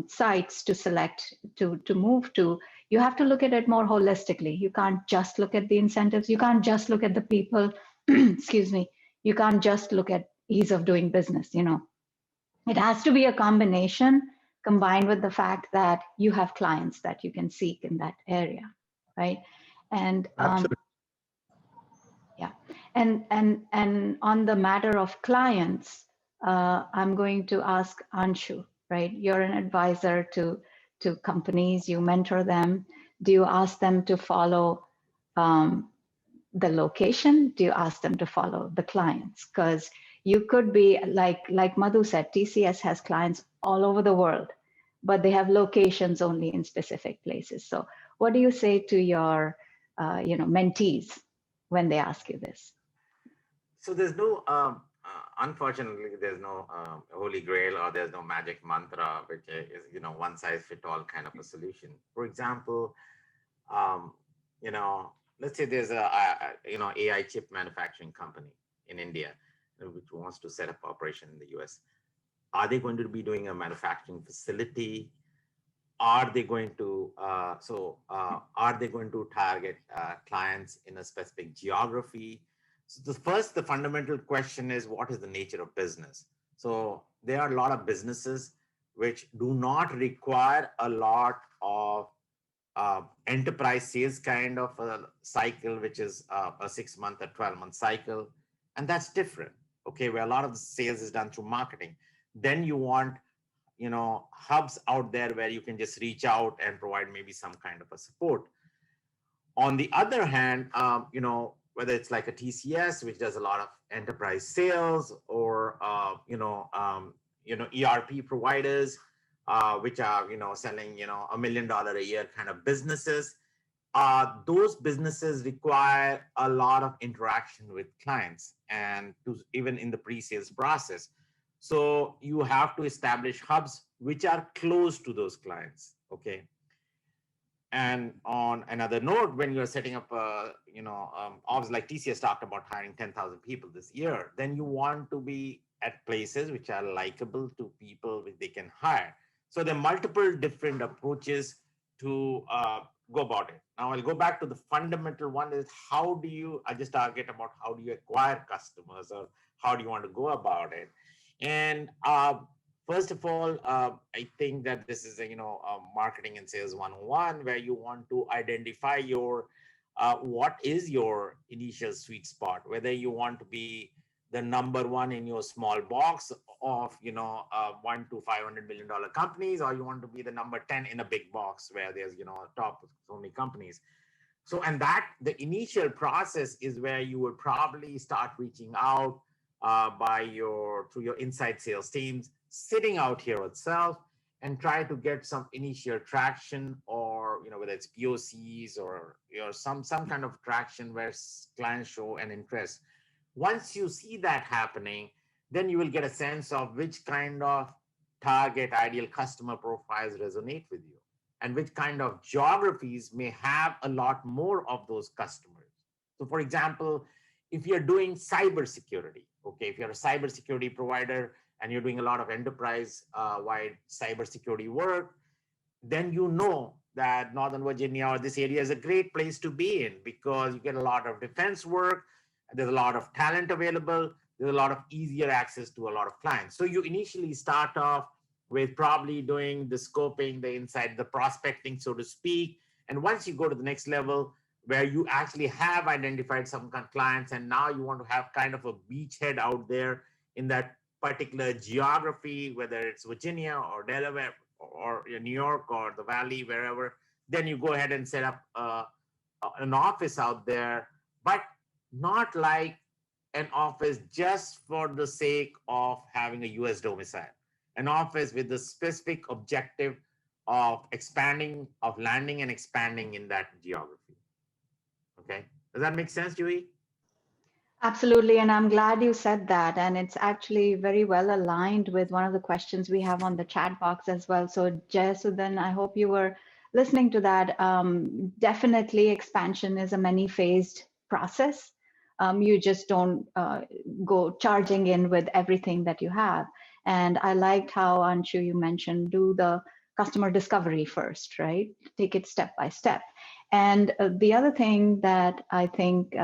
[SPEAKER 4] sites to select to move to. You have to look at it more holistically. You can't just look at the incentives. You can't just look at the people. Excuse me. You can't just look at ease of doing business. It has to be a combination, combined with the fact that you have clients that you can seek in that area, right? And yeah, and on the matter of clients, I'm going to ask Anshu, right? You're an advisor to companies, you mentor them. Do you ask them to follow the location? Do you ask them to follow the clients? Because you could be like Madhu said, TCS has clients all over the world, but they have locations only in specific places. So what do you say to your mentees when they ask you this?
[SPEAKER 5] So there's no, unfortunately, there's no holy grail, or there's no magic mantra, which is, one size fit all kind of a solution. For example, let's say there's a AI chip manufacturing company in India which wants to set up operation in the US. Are they going to be doing a manufacturing facility? Are they going to are they going to target clients in a specific geography? So the fundamental question is, what is the nature of business? So there are a lot of businesses which do not require a lot of enterprise sales kind of a cycle, which is a 6-month or 12-month cycle. And that's different, okay, where a lot of the sales is done through marketing. Then you want, hubs out there where you can just reach out and provide maybe some kind of a support. On the other hand, whether it's like a TCS, which does a lot of enterprise sales, or ERP providers, which are selling $1 million a year kind of businesses, those businesses require a lot of interaction with clients, and even in the pre-sales process. So you have to establish hubs which are close to those clients, okay? And on another note, when you're setting up, obviously like TCS talked about hiring 10,000 people this year, then you want to be at places which are likable to people which they can hire. So there are multiple different approaches to go about it. Now I'll go back to the fundamental one is I just target about how do you acquire customers, or how do you want to go about it? And first of all, I think that this is a marketing and sales 101, where you want to identify your what is your initial sweet spot, whether you want to be the number one in your small box of $1 to $500 million companies, or you want to be the number 10 in a big box where there's top of so many companies. So, and that the initial process is where you would probably start reaching out through your inside sales teams, sitting out here itself, and try to get some initial traction, or whether it's POCs or some kind of traction where clients show an interest. Once you see that happening, then you will get a sense of which kind of target ideal customer profiles resonate with you, and which kind of geographies may have a lot more of those customers. So for example, if you're doing cybersecurity, okay, if you're a cybersecurity provider and you're doing a lot of enterprise-wide cybersecurity work, then that Northern Virginia or this area is a great place to be in, because you get a lot of defense work, there's a lot of talent available, there's a lot of easier access to a lot of clients. So you initially start off with probably doing the scoping, the inside, the prospecting, so to speak. And once you go to the next level, where you actually have identified some clients, and now you want to have kind of a beachhead out there in that particular geography, whether it's Virginia or Delaware or New York or the Valley, wherever, then you go ahead and set up an office out there, but not like an office just for the sake of having a US domicile. An office with the specific objective of expanding, of landing and expanding in that geography. Okay, does that make sense, Juhi?
[SPEAKER 4] Absolutely, and I'm glad you said that. And it's actually very well aligned with one of the questions we have on the chat box as well. So Jayasudhan, I hope you were listening to that. Definitely expansion is a many-phased process. You just don't go charging in with everything that you have. And I liked how, Anshu, you mentioned, do the customer discovery first, right? Take it step by step. And the other thing that I think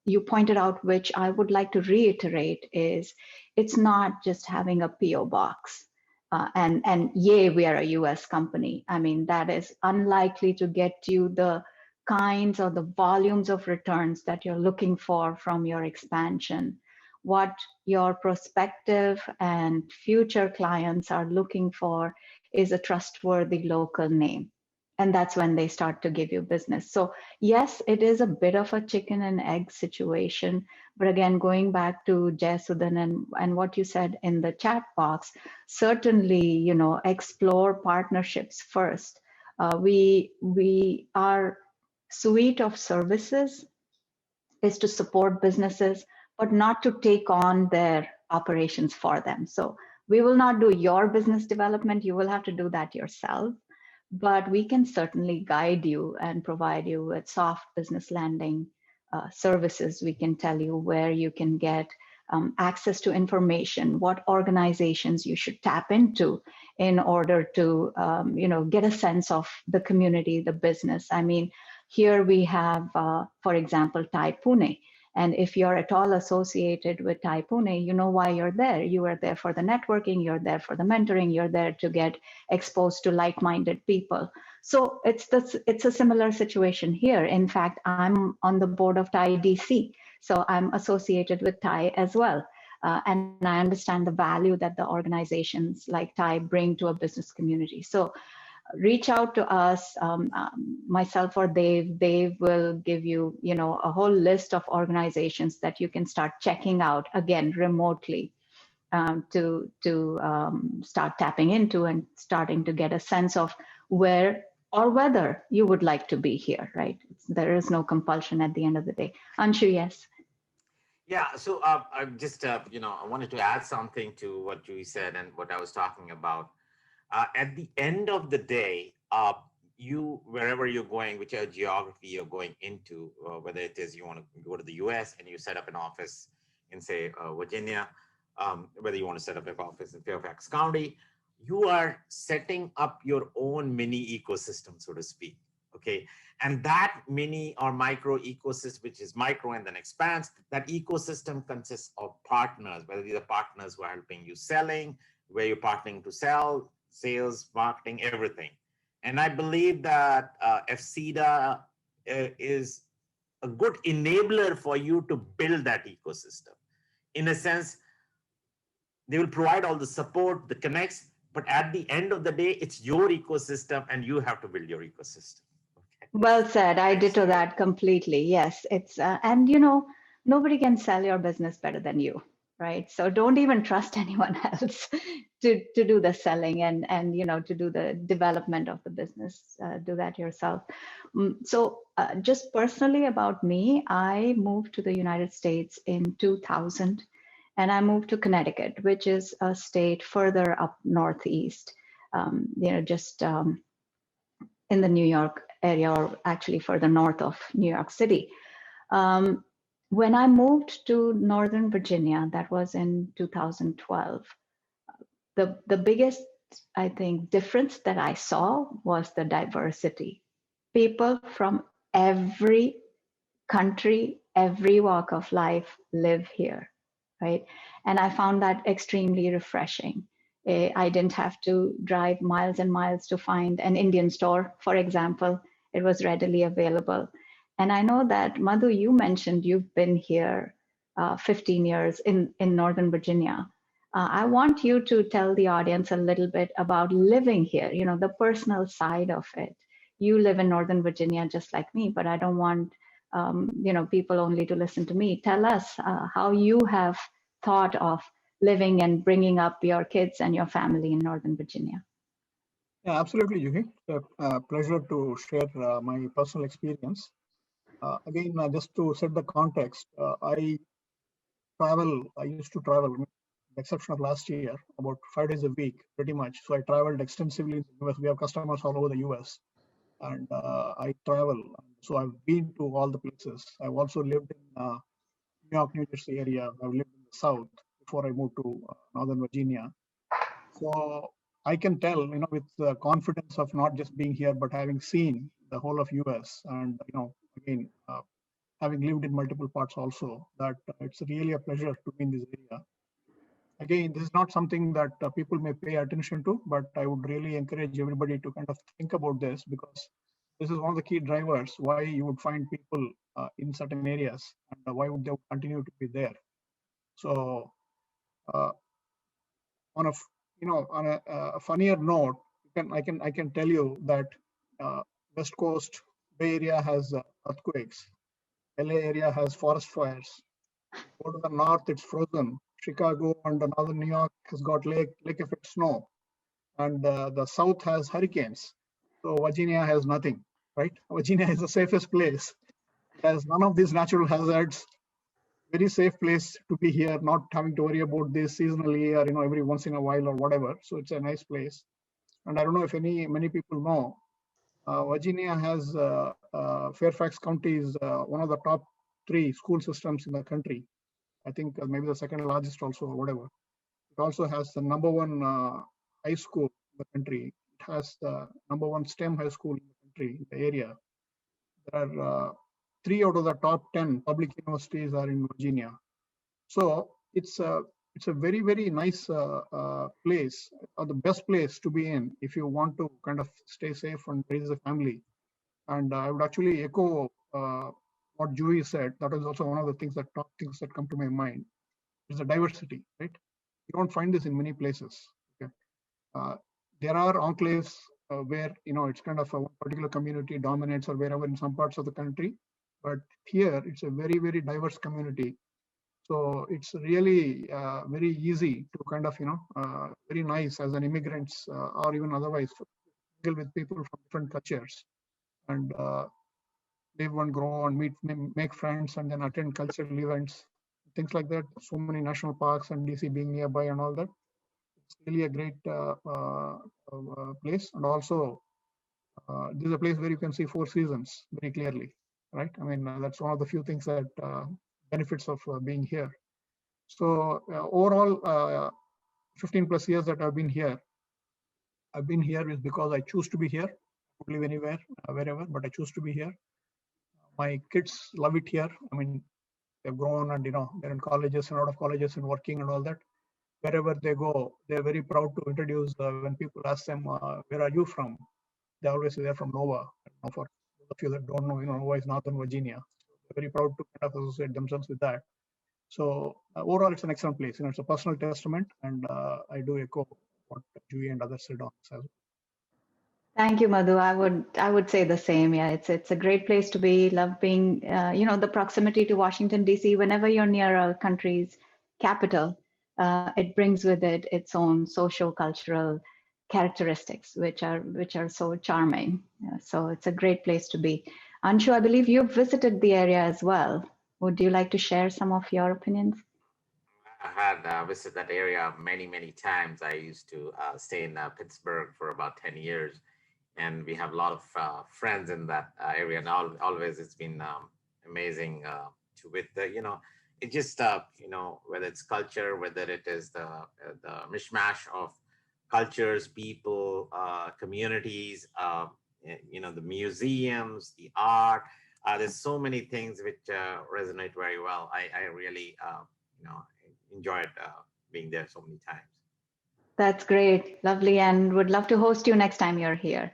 [SPEAKER 4] you pointed out, which I would like to reiterate, is it's not just having a PO box and yay, we are a US company. I mean, that is unlikely to get you the kinds or the volumes of returns that you're looking for from your expansion. What your prospective and future clients are looking for is a trustworthy local name. And that's when they start to give you business. So yes, it is a bit of a chicken and egg situation. But again, going back to Jayasudhan and what you said in the chat box, certainly, explore partnerships first. Our suite of services is to support businesses, but not to take on their operations for them. So we will not do your business development. You will have to do that yourself. but we can certainly guide you and provide you with soft business lending services. We can tell you where you can get access to information, what organizations you should tap into in order to get a sense of the community, the business. I mean, here we have, for example, TiE Pune. And if you're at all associated with TiE Pune, you know why you're there. You are there for the networking, you're there for the mentoring, you're there to get exposed to like-minded people. So it's a similar situation here. In fact, I'm on the board of TiE DC, so I'm associated with TiE as well. And I understand the value that the organizations like TiE bring to a business community. So reach out to us, myself or Dave. Dave will give you, a whole list of organizations that you can start checking out, again, remotely, to start tapping into and starting to get a sense of where or whether you would like to be here, right? There is no compulsion at the end of the day. Anshu, yes?
[SPEAKER 5] Yeah, so I just, I wanted to add something to what Juhi said and what I was talking about. At the end of the day, wherever you're going, whichever geography you're going into, whether it is you want to go to the US and you set up an office in, say, Virginia, whether you want to set up an office in Fairfax County, you are setting up your own mini ecosystem, so to speak. Okay, and that mini or micro ecosystem, which is micro and then expands, that ecosystem consists of partners, whether these are partners who are helping you selling, where you're partnering to sell, sales, marketing, everything. And I believe that FCDA is a good enabler for you to build that ecosystem. In a sense, they will provide all the support, the connects, but at the end of the day, it's your ecosystem and you have to build your ecosystem. Okay.
[SPEAKER 4] Well said. I ditto that completely. Yes, it's, and nobody can sell your business better than you, right? So don't even trust anyone else to do the selling and to do the development of the business. Do that yourself. So just personally about me, I moved to the United States in 2000, and I moved to Connecticut, which is a state further up northeast, just in the New York area, or actually further north of New York City. When I moved to Northern Virginia, that was in 2012, the biggest, I think, difference that I saw was the diversity. People from every country, every walk of life live here, right? And I found that extremely refreshing. I didn't have to drive miles and miles to find an Indian store, for example. It was readily available. And I know that, Madhu, you mentioned you've been here 15 years in Northern Virginia. I want you to tell the audience a little bit about living here, the personal side of it. You live in Northern Virginia just like me, but I don't want people only to listen to me. Tell us how you have thought of living and bringing up your kids and your family in Northern Virginia.
[SPEAKER 6] Yeah, absolutely, Juhi. It's a pleasure to share my personal experience. Again, just to set the context, I used to travel, with the exception of last year, about 5 days a week, pretty much. So I traveled extensively in the US. We have customers all over the US. And I travel. So I've been to all the places. I've also lived in New York, New Jersey area. I've lived in the South before I moved to Northern Virginia. So I can tell, with the confidence of not just being here, but having seen the whole of US and, again, having lived in multiple parts also, that it's really a pleasure to be in this area. Again, this is not something that people may pay attention to, but I would really encourage everybody to kind of think about this, because this is one of the key drivers why you would find people in certain areas and why would they continue to be there. So on a funnier note, I can tell you that West Coast Bay Area has earthquakes. LA area has forest fires. Go to the north, it's frozen. Chicago and northern New York has got lake effect snow, and the south has hurricanes. So Virginia has nothing, right? Virginia is the safest place. It has none of these natural hazards. Very safe place to be here, not having to worry about this seasonally or every once in a while or whatever. So it's a nice place. And I don't know if many people know, Virginia has Fairfax County is one of the top 3 school systems in the country. I think maybe the second largest also, or whatever. It also has the #1 high school in the country. It has the #1 STEM high school in the country, in the area. There are 3 out of the top 10 public universities are in Virginia. So it's a very, very nice place, or the best place to be in if you want to kind of stay safe and raise a family. And I would actually echo what Juhi said. That is also one of the top things that come to my mind. Is the diversity, right? You don't find this in many places. Okay? There are enclaves where it's kind of a particular community dominates, or wherever in some parts of the country. But here it's a very, very diverse community. So it's really very easy to kind of very nice as an immigrants or even otherwise deal with people from different cultures and live and grow and make friends and then attend cultural events, things like that. So many national parks and DC being nearby and all that. It's really a great place. And also this is a place where you can see 4 seasons very clearly, right? I mean, that's one of the few things that benefits of being here. So overall, 15 plus years that I've been here is because I choose to be here. I could live anywhere, wherever, but I choose to be here. My kids love it here. I mean, they've grown and they're in colleges and out of colleges and working and all that. Wherever they go, they're very proud to introduce. When people ask them, "Where are you from?" They always say they're from Nova. For those of you that don't know, Nova is Northern Virginia. They're very proud to kind of associate themselves with that. So overall, it's an excellent place. It's a personal testament, and I do echo what Juhi and others said on this as well.
[SPEAKER 4] Thank you, Madhu. I would say the same. Yeah, it's a great place to be. Love being, the proximity to Washington D.C. Whenever you're near a country's capital, it brings with it its own socio-cultural characteristics, which are so charming. Yeah, so it's a great place to be. Anshu, I believe you've visited the area as well. Would you like to share some of your opinions?
[SPEAKER 5] I had visited that area many times. I used to stay in Pittsburgh for about 10 years. And we have a lot of friends in that area. And always it's been amazing it just, whether it's culture, whether it is the mishmash of cultures, people, communities, the museums, the art. There's so many things which resonate very well. I really, enjoyed being there so many times.
[SPEAKER 4] That's great, lovely, and would love to host you next time you're here.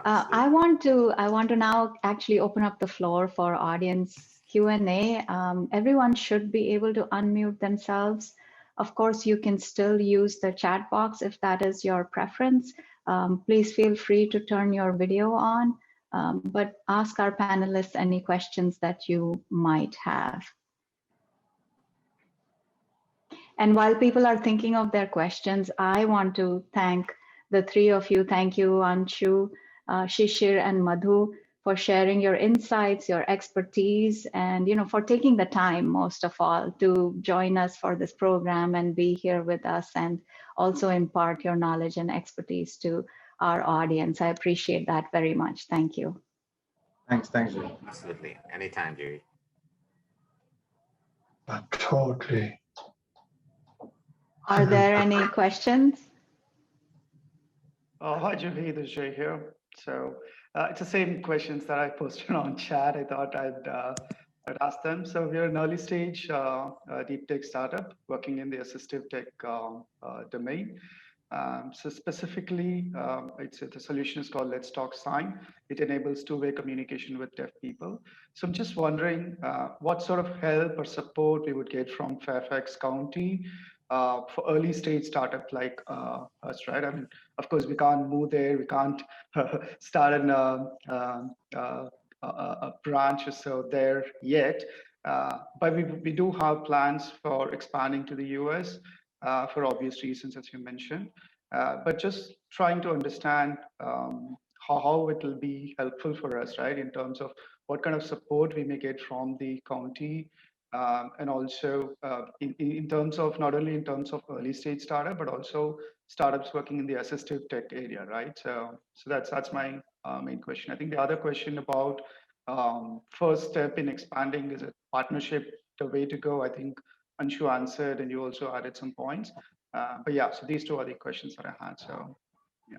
[SPEAKER 4] I want to now actually open up the floor for audience Q&A. Everyone should be able to unmute themselves. Of course, you can still use the chat box if that is your preference. Please feel free to turn your video on, but ask our panelists any questions that you might have. And while people are thinking of their questions, I want to thank the 3 of you. Thank you, Anshu, Shishir, and Madhu, for sharing your insights, your expertise, and for taking the time, most of all, to join us for this program and be here with us, and also impart your knowledge and expertise to our audience. I appreciate that very much. Thank you.
[SPEAKER 7] Thanks, Juhi.
[SPEAKER 5] Absolutely, anytime, Juhi.
[SPEAKER 2] Totally.
[SPEAKER 4] Are there any questions?
[SPEAKER 8] Hi, Juhi, this is Jay here. So it's the same questions that I posted on chat. I thought I'd ask them. So we're an early stage deep tech startup working in the assistive tech domain. So specifically, the solution is called Let's Talk Sign. It enables two-way communication with deaf people. So I'm just wondering what sort of help or support we would get from Fairfax County for early stage startup like us, right? I mean, of course, we can't move there. We can't start a branch or so there yet. But we do have plans for expanding to the US for obvious reasons, as you mentioned. But just trying to understand how it will be helpful for us, right? In terms of what kind of support we may get from the county and also in terms of not only in terms of early stage startup, but also startups working in the assistive tech area, right? So that's my main question. I think the other question about first step in expanding, is a partnership the way to go? I think Anshu answered, and you also added some points. But yeah, so these two are the questions that I had. So yeah.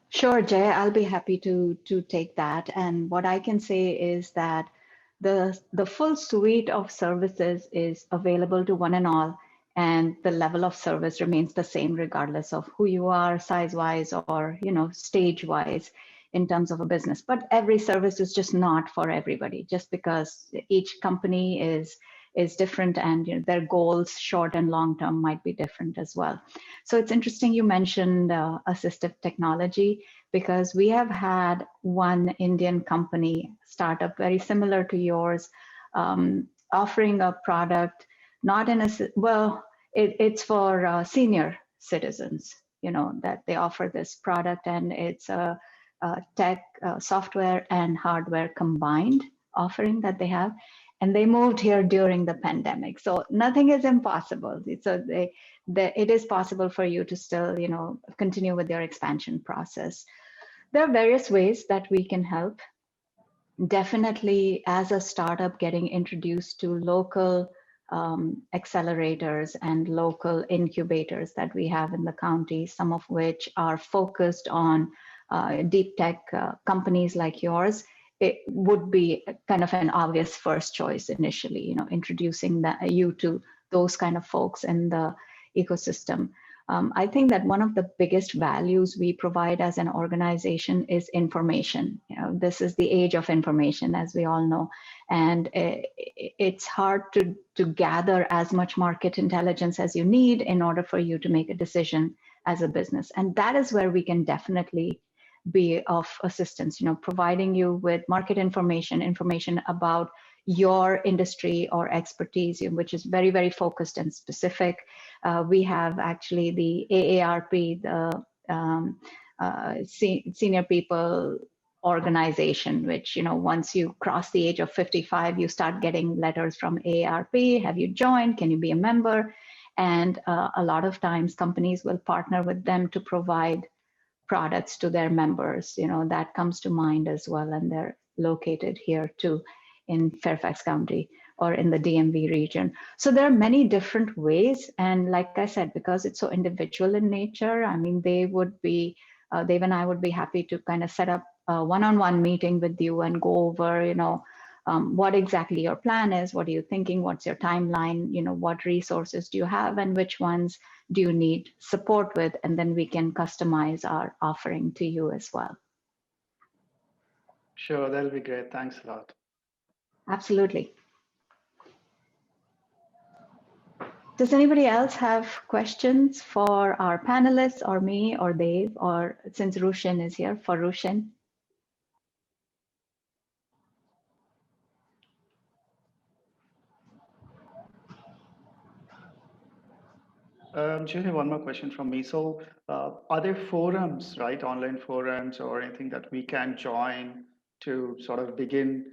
[SPEAKER 4] Sure, Jay, I'll be happy to take that. And what I can say is that the full suite of services is available to one and all, and the level of service remains the same regardless of who you are, size-wise or stage-wise in terms of a business. But every service is just not for everybody, just because each company is different, and their goals, short and long term, might be different as well. So it's interesting you mentioned assistive technology, because we have had one Indian company startup very similar to yours, offering a product, not in a, well, it's for senior citizens, that they offer this product, and it's a tech, software and hardware combined offering that they have. And they moved here during the pandemic. So nothing is impossible. So it is possible for you to still, continue with your expansion process. There are various ways that we can help. Definitely, as a startup, getting introduced to local accelerators and local incubators that we have in the county, some of which are focused on deep tech companies like yours. It would be kind of an obvious first choice initially, introducing you to those kind of folks in the ecosystem. I think that one of the biggest values we provide as an organization is information. This is the age of information, as we all know, and it's hard to gather as much market intelligence as you need in order for you to make a decision as a business. And that is where we can definitely be of assistance, providing you with market information about your industry or expertise, which is very, very focused and specific. We have actually the AARP, the Senior People Organization, which, once you cross the age of 55, you start getting letters from AARP. Have you joined? Can you be a member? And a lot of times companies will partner with them to provide products to their members. That comes to mind as well, and they're located here too in Fairfax County or in the DMV region. So there are many different ways, and like I said, because it's so individual in nature, I mean, Dave and I would be happy to kind of set up a one-on-one meeting with you and go over, what exactly your plan is, what are you thinking, what's your timeline, what resources do you have, and which ones do you need support with, and then we can customize our offering to you as well.
[SPEAKER 8] Sure, that'll be great. Thanks a lot.
[SPEAKER 4] Absolutely. Does anybody else have questions for our panelists or me or Dave, or since Rushin is here, for Rushin?
[SPEAKER 8] Julie, one more question from me. So are there forums, right, online forums or anything that we can join to sort of begin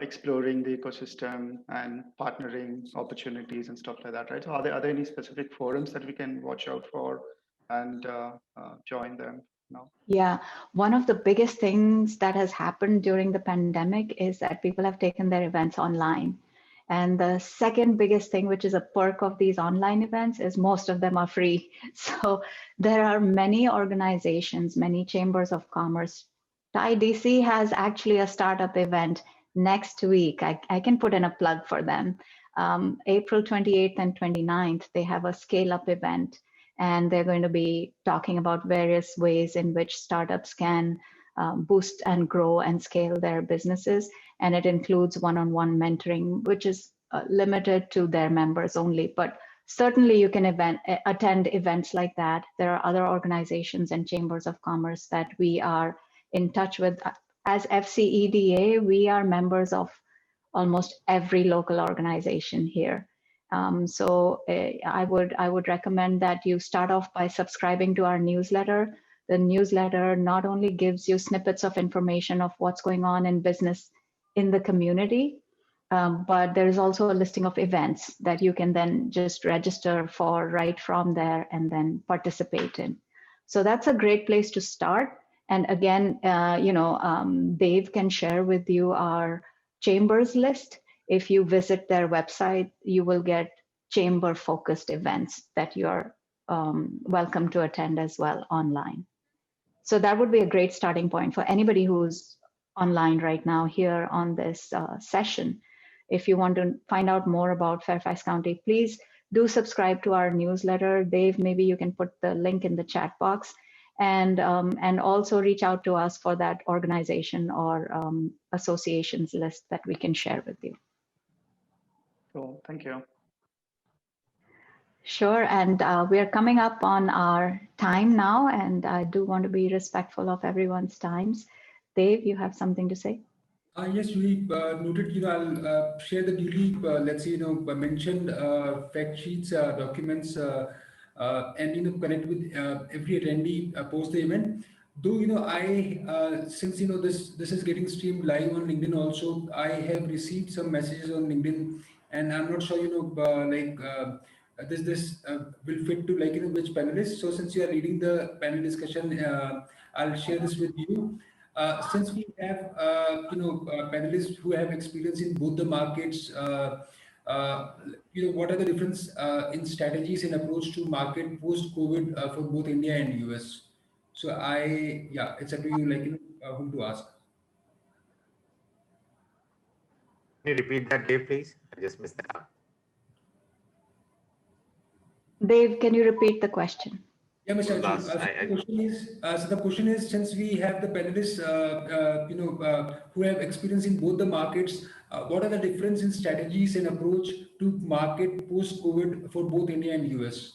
[SPEAKER 8] exploring the ecosystem and partnering opportunities and stuff like that, right? So are there any specific forums that we can watch out for and join them? No?
[SPEAKER 4] Yeah, one of the biggest things that has happened during the pandemic is that people have taken their events online. And the second biggest thing, which is a perk of these online events, is most of them are free. So there are many organizations, many chambers of commerce. TIE DC has actually a startup event next week. I can put in a plug for them. April 28th and 29th, they have a scale-up event, and they're going to be talking about various ways in which startups can boost and grow and scale their businesses. And it includes one-on-one mentoring, which is limited to their members only. But certainly you can attend events like that. There are other organizations and chambers of commerce that we are in touch with. As FCEDA, we are members of almost every local organization here. So I would recommend that you start off by subscribing to our newsletter. The newsletter not only gives you snippets of information of what's going on in business in the community, but there is also a listing of events that you can then just register for right from there and then participate in. So that's a great place to start. And again, Dave can share with you our chambers list. If you visit their website, you will get chamber focused events that you're welcome to attend as well online. So that would be a great starting point for anybody who's online right now here on this session. If you want to find out more about Fairfax County, please do subscribe to our newsletter. Dave, maybe you can put the link in the chat box, and also reach out to us for that organization or associations list that we can share with you.
[SPEAKER 8] Cool, thank you.
[SPEAKER 4] Sure, and we are coming up on our time now, and I do want to be respectful of everyone's times. Dave, you have something to say?
[SPEAKER 3] Yes, we noted, I'll share the duly, let's say, mentioned fact sheets, documents, and, connect with every attendee post the event. Though, since, this is getting streamed live on LinkedIn also, I have received some messages on LinkedIn, and I'm not sure, this will fit to, which panelists. So since you are leading the panel discussion, I'll share this with you. Since we have panelists who have experience in both the markets, what are the difference in strategies and approach to market post COVID for both India and US? So it's up to you, whom to ask.
[SPEAKER 5] Can you repeat that, Dave, please? I just missed that.
[SPEAKER 4] Dave, can you repeat the question?
[SPEAKER 3] Yeah, Mr. The question is, since we have the panelists, who have experience in both the markets, what are the difference in strategies and approach to market post-COVID for both India and US?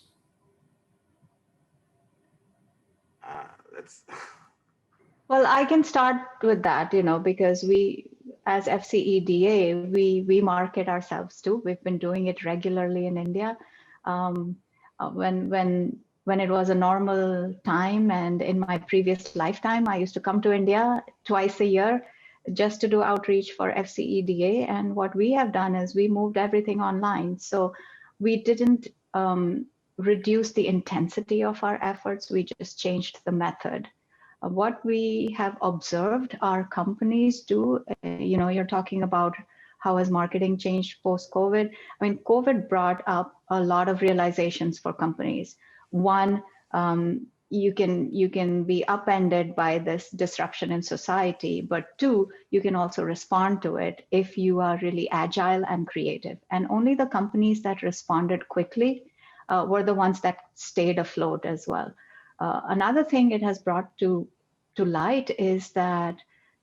[SPEAKER 4] Well, I can start with that, because we, as FCEDA, we market ourselves too. We've been doing it regularly in India. When it was a normal time, and in my previous lifetime, I used to come to India twice a year just to do outreach for FCEDA. And what we have done is we moved everything online. So we didn't reduce the intensity of our efforts. We just changed the method. What we have observed our companies do, you're talking about how has marketing changed post-COVID? I mean, COVID brought up a lot of realizations for companies. One, you can be upended by this disruption in society, but two, you can also respond to it if you are really agile and creative. And only the companies that responded quickly were the ones that stayed afloat as well. Another thing it has brought to light is that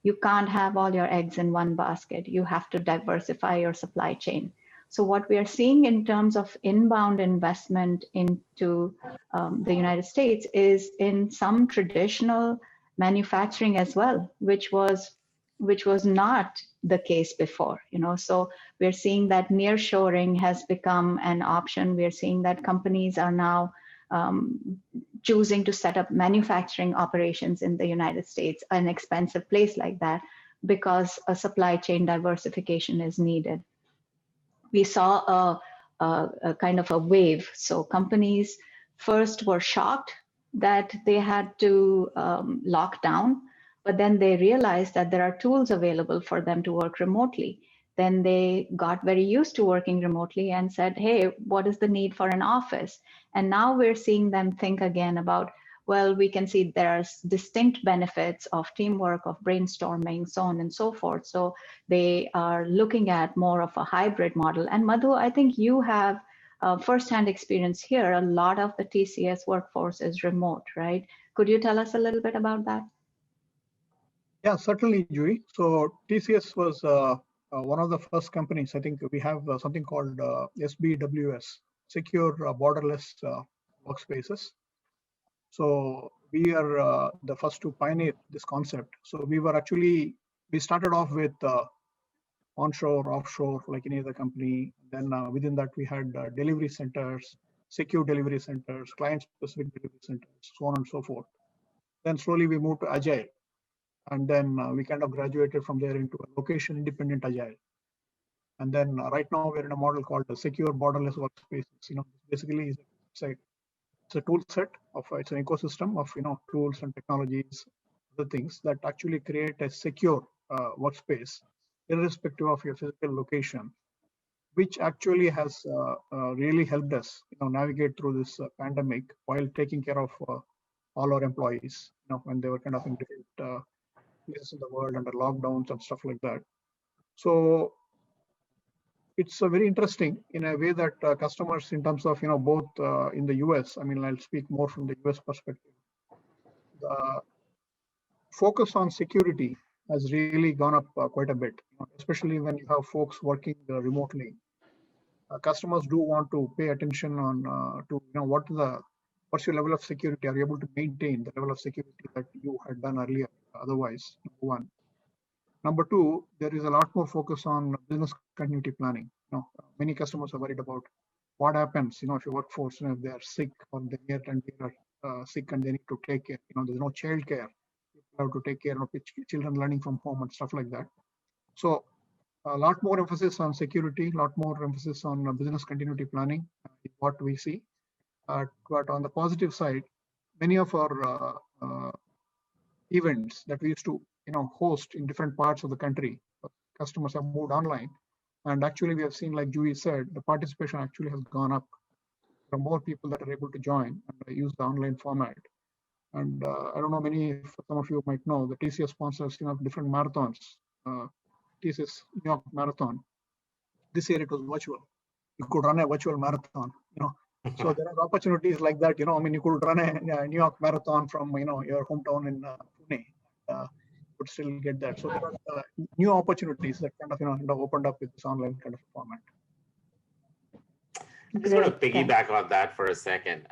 [SPEAKER 4] you can't have all your eggs in one basket. You have to diversify your supply chain. So what we are seeing in terms of inbound investment into the United States is in some traditional manufacturing as well, which was not the case before. So we're seeing that nearshoring has become an option. We're seeing that companies are now choosing to set up manufacturing operations in the United States, an expensive place like that, because a supply chain diversification is needed. We saw a kind of a wave. So companies first were shocked that they had to lock down, but then they realized that there are tools available for them to work remotely. Then they got very used to working remotely and said, hey, what is the need for an office? And now we're seeing them think again about, well, we can see there's distinct benefits of teamwork, of brainstorming, so on and so forth. So they are looking at more of a hybrid model. And Madhu, I think you have firsthand experience here. A lot of the TCS workforce is remote, right? Could you tell us a little bit about that?
[SPEAKER 6] Yeah, certainly, Juhi. So TCS was one of the first companies. I think we have something called SBWS, Secure Borderless Workspaces. So we are the first to pioneer this concept. So we started off with onshore, offshore, like any other company. Then within that, we had delivery centers, secure delivery centers, client-specific delivery centers, so on and so forth. Then slowly we moved to Agile. And then we kind of graduated from there into a location-independent Agile. And then right now we're in a model called the secure borderless workspaces. Basically it's a tool set of it's an ecosystem of tools and technologies, the things that actually create a secure workspace, irrespective of your physical location, which actually has really helped us navigate through this pandemic while taking care of all our employees. When they were kind of in different places in the world under lockdowns and stuff like that. So it's very interesting in a way that customers, in terms of both in the US, I'll speak more from the US perspective. The focus on security has really gone up quite a bit, especially when you have folks working remotely. Customers do want to pay attention on to what's your level of security. Are you able to maintain the level of security that you had done earlier? Otherwise, number one. Number two, there is a lot more focus on business continuity planning. Many customers are worried about what happens, if your workforce, if they are sick or they are sick and they need to take care. There's no child care. You have to take care of children learning from home and stuff like that. So a lot more emphasis on security, a lot more emphasis on business continuity planning, is what we see. But on the positive side, many of our events that we used to host in different parts of the country, customers have moved online, and actually we have seen, like Juhi said, the participation actually has gone up. There are more people that are able to join and use the online format. And I don't know, some of you might know, the TCS sponsors different marathons. TCS New York Marathon. This year it was virtual. You could run a virtual marathon. So there are opportunities like that. You could run a New York Marathon from your hometown in Pune. Could still get that. So there are new opportunities that kind of opened up with this online kind of format.
[SPEAKER 5] I'm just going to piggyback on that for a second,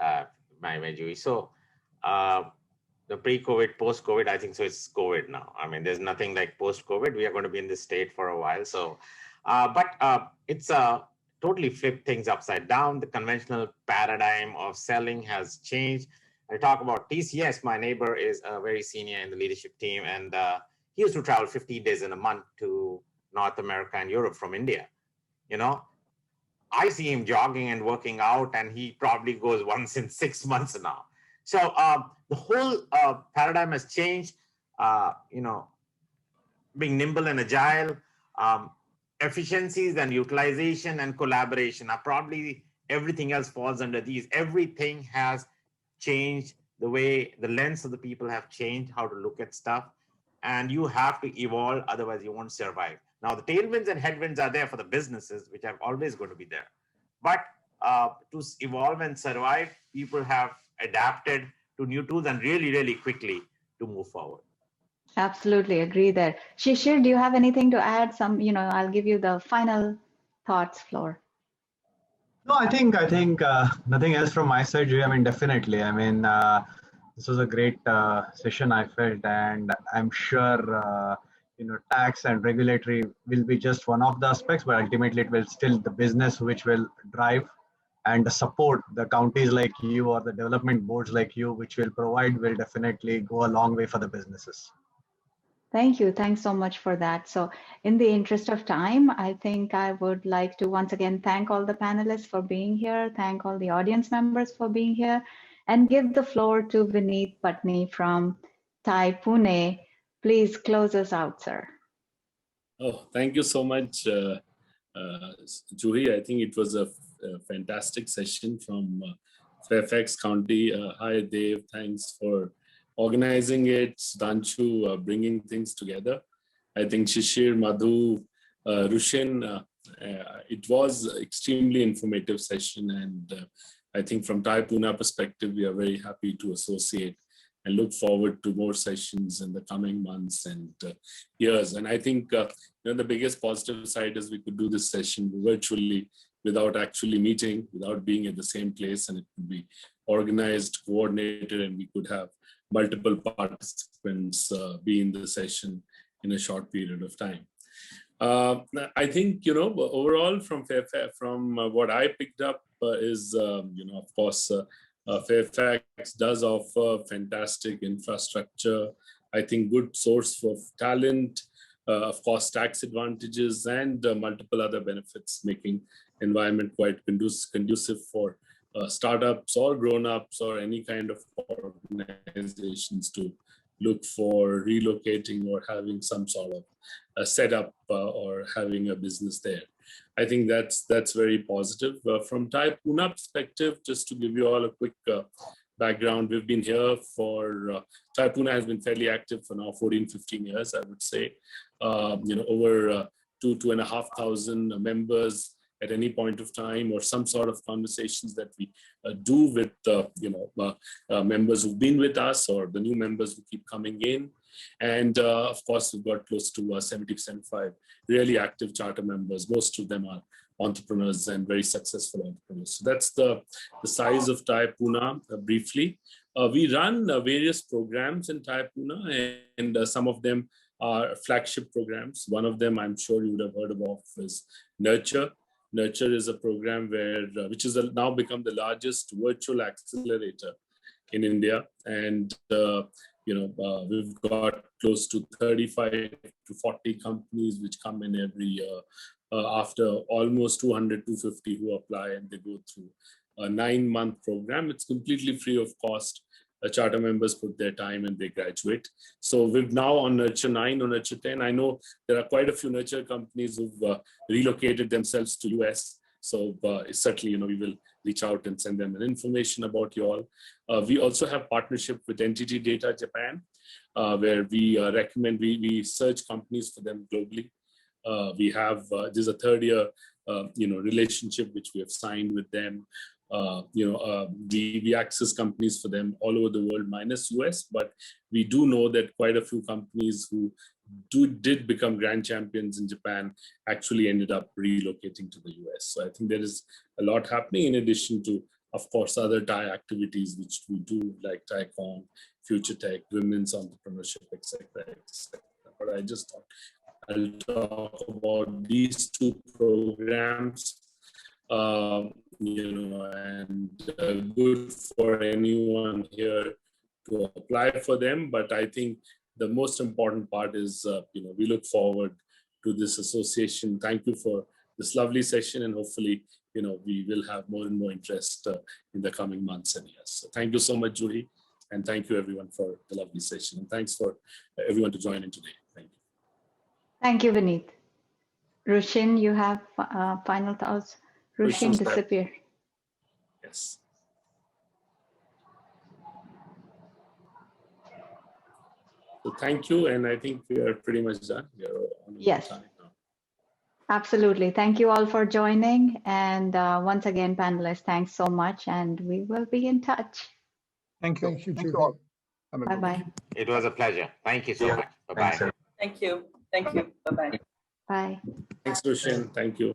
[SPEAKER 5] Juhi. So the pre-COVID, post-COVID, I think so it's COVID now. There's nothing like post-COVID. We are going to be in this state for a while. So, but it's totally flipped things upside down. The conventional paradigm of selling has changed. I talk about TCS. My neighbor is very senior in the leadership team, and he used to travel 15 days in a month to North America and Europe from India. I see him jogging and working out, and he probably goes once in 6 months now. So the whole paradigm has changed. Being nimble and agile, efficiencies and utilization and collaboration are probably everything else falls under these. Everything has changed. The way the lens of the people have changed, how to look at stuff, and you have to evolve, otherwise you won't survive. Now the tailwinds and headwinds are there for the businesses, which are always going to be there. But to evolve and survive, people have adapted to new tools and really, really quickly to move forward.
[SPEAKER 4] Absolutely agree there. Shishir, do you have anything to add? I'll give you the final thoughts floor.
[SPEAKER 7] No, I think nothing else from my side, Juhi. Definitely. This was a great session, I felt, and I'm sure tax and regulatory will be just one of the aspects, but ultimately it will still the business which will drive, and the support the counties like you or the development boards like you which will provide will definitely go a long way for the businesses.
[SPEAKER 4] Thank you. Thanks so much for that. So in the interest of time, I think I would like to once again thank all the panelists for being here, thank all the audience members for being here, and give the floor to Vineet Patni from TiE Pune. Please close us out, sir.
[SPEAKER 9] Oh, thank you so much, Juhi. I think it was a fantastic session from Fairfax County. Hi, Dave. Thanks for organizing it. Sudhanshu bringing things together. I think Shishir, Madhu, Rushin, it was extremely informative session. And I think from TiE Pune perspective, we are very happy to associate and look forward to more sessions in the coming months and years. And I think the biggest positive side is we could do this session virtually without actually meeting, without being at the same place, and it could be organized, coordinated, and we could have multiple participants be in the session in a short period of time. I think, overall from Fairfax, from what I picked up is, of course, Fairfax does offer fantastic infrastructure. I think good source of talent, of course, tax advantages and multiple other benefits, making environment quite conducive for startups or grown-ups or any kind of organizations to look for relocating or having some sort of a setup or having a business there. I think that's very positive. From Thai Pune perspective, just to give you all a quick background, we've been here for, Thai Pune has been fairly active for now 14, 15 years, I would say. Over 2,500 members at any point of time, or some sort of conversations that we do with members who've been with us or the new members who keep coming in. And of course, we've got close to 70, 75 really active charter members. Most of them are entrepreneurs and very successful entrepreneurs. So that's the size of Thai Pune briefly. We run various programs in Thai Pune, and some of them are flagship programs. One of them I'm sure you would have heard of is Nurture. Nurture is a program which has now become the largest virtual accelerator in India. And we've got close to 35 to 40 companies which come in every year after almost 200, 250 who apply, and they go through a 9-month program. It's completely free of cost. Charter members put their time and they graduate. So we've now on Nurture 9 or Nurture 10. I know there are quite a few Nurture companies who've relocated themselves to US. So certainly, we will reach out and send them an information about you all. We also have partnership with Entity Data Japan, where we recommend, we search companies for them globally. We have, this is a 3rd year, relationship which we have signed with them. We access companies for them all over the world minus US, but we do know that quite a few companies who did become grand champions in Japan actually ended up relocating to the US. So I think there is a lot happening in addition to, of course, other Thai activities which we do, like ThaiCon, Future Tech, women's entrepreneurship, etc., etc. But I just thought I'll talk about these 2 programs. And good for anyone here to apply for them. But I think the most important part is, we look forward to this association. Thank you for this lovely session, and hopefully, we will have more and more interest in the coming months and years. So thank you so much, Juhi, and thank you everyone for the lovely session. And thanks for everyone to join in today. Thank you.
[SPEAKER 4] Thank you, Vineet. Rushin, you have final thoughts? Rushin disappear.
[SPEAKER 9] Yes. So thank you, and I think we are pretty much done. We are on
[SPEAKER 4] Yes.
[SPEAKER 9] time now.
[SPEAKER 4] Absolutely. Thank you all for joining. And once again, panelists, thanks so much, and we will be in touch.
[SPEAKER 6] Thank you.
[SPEAKER 2] Thank you,
[SPEAKER 6] Thank you
[SPEAKER 2] Juhi.
[SPEAKER 6] all.
[SPEAKER 4] Bye-bye.
[SPEAKER 5] It was a pleasure. Thank you so much. Bye-bye.
[SPEAKER 7] Thanks,
[SPEAKER 10] Thank you. Thank you. Bye-bye.
[SPEAKER 4] Bye.
[SPEAKER 9] Thanks, Rushin. Thank you.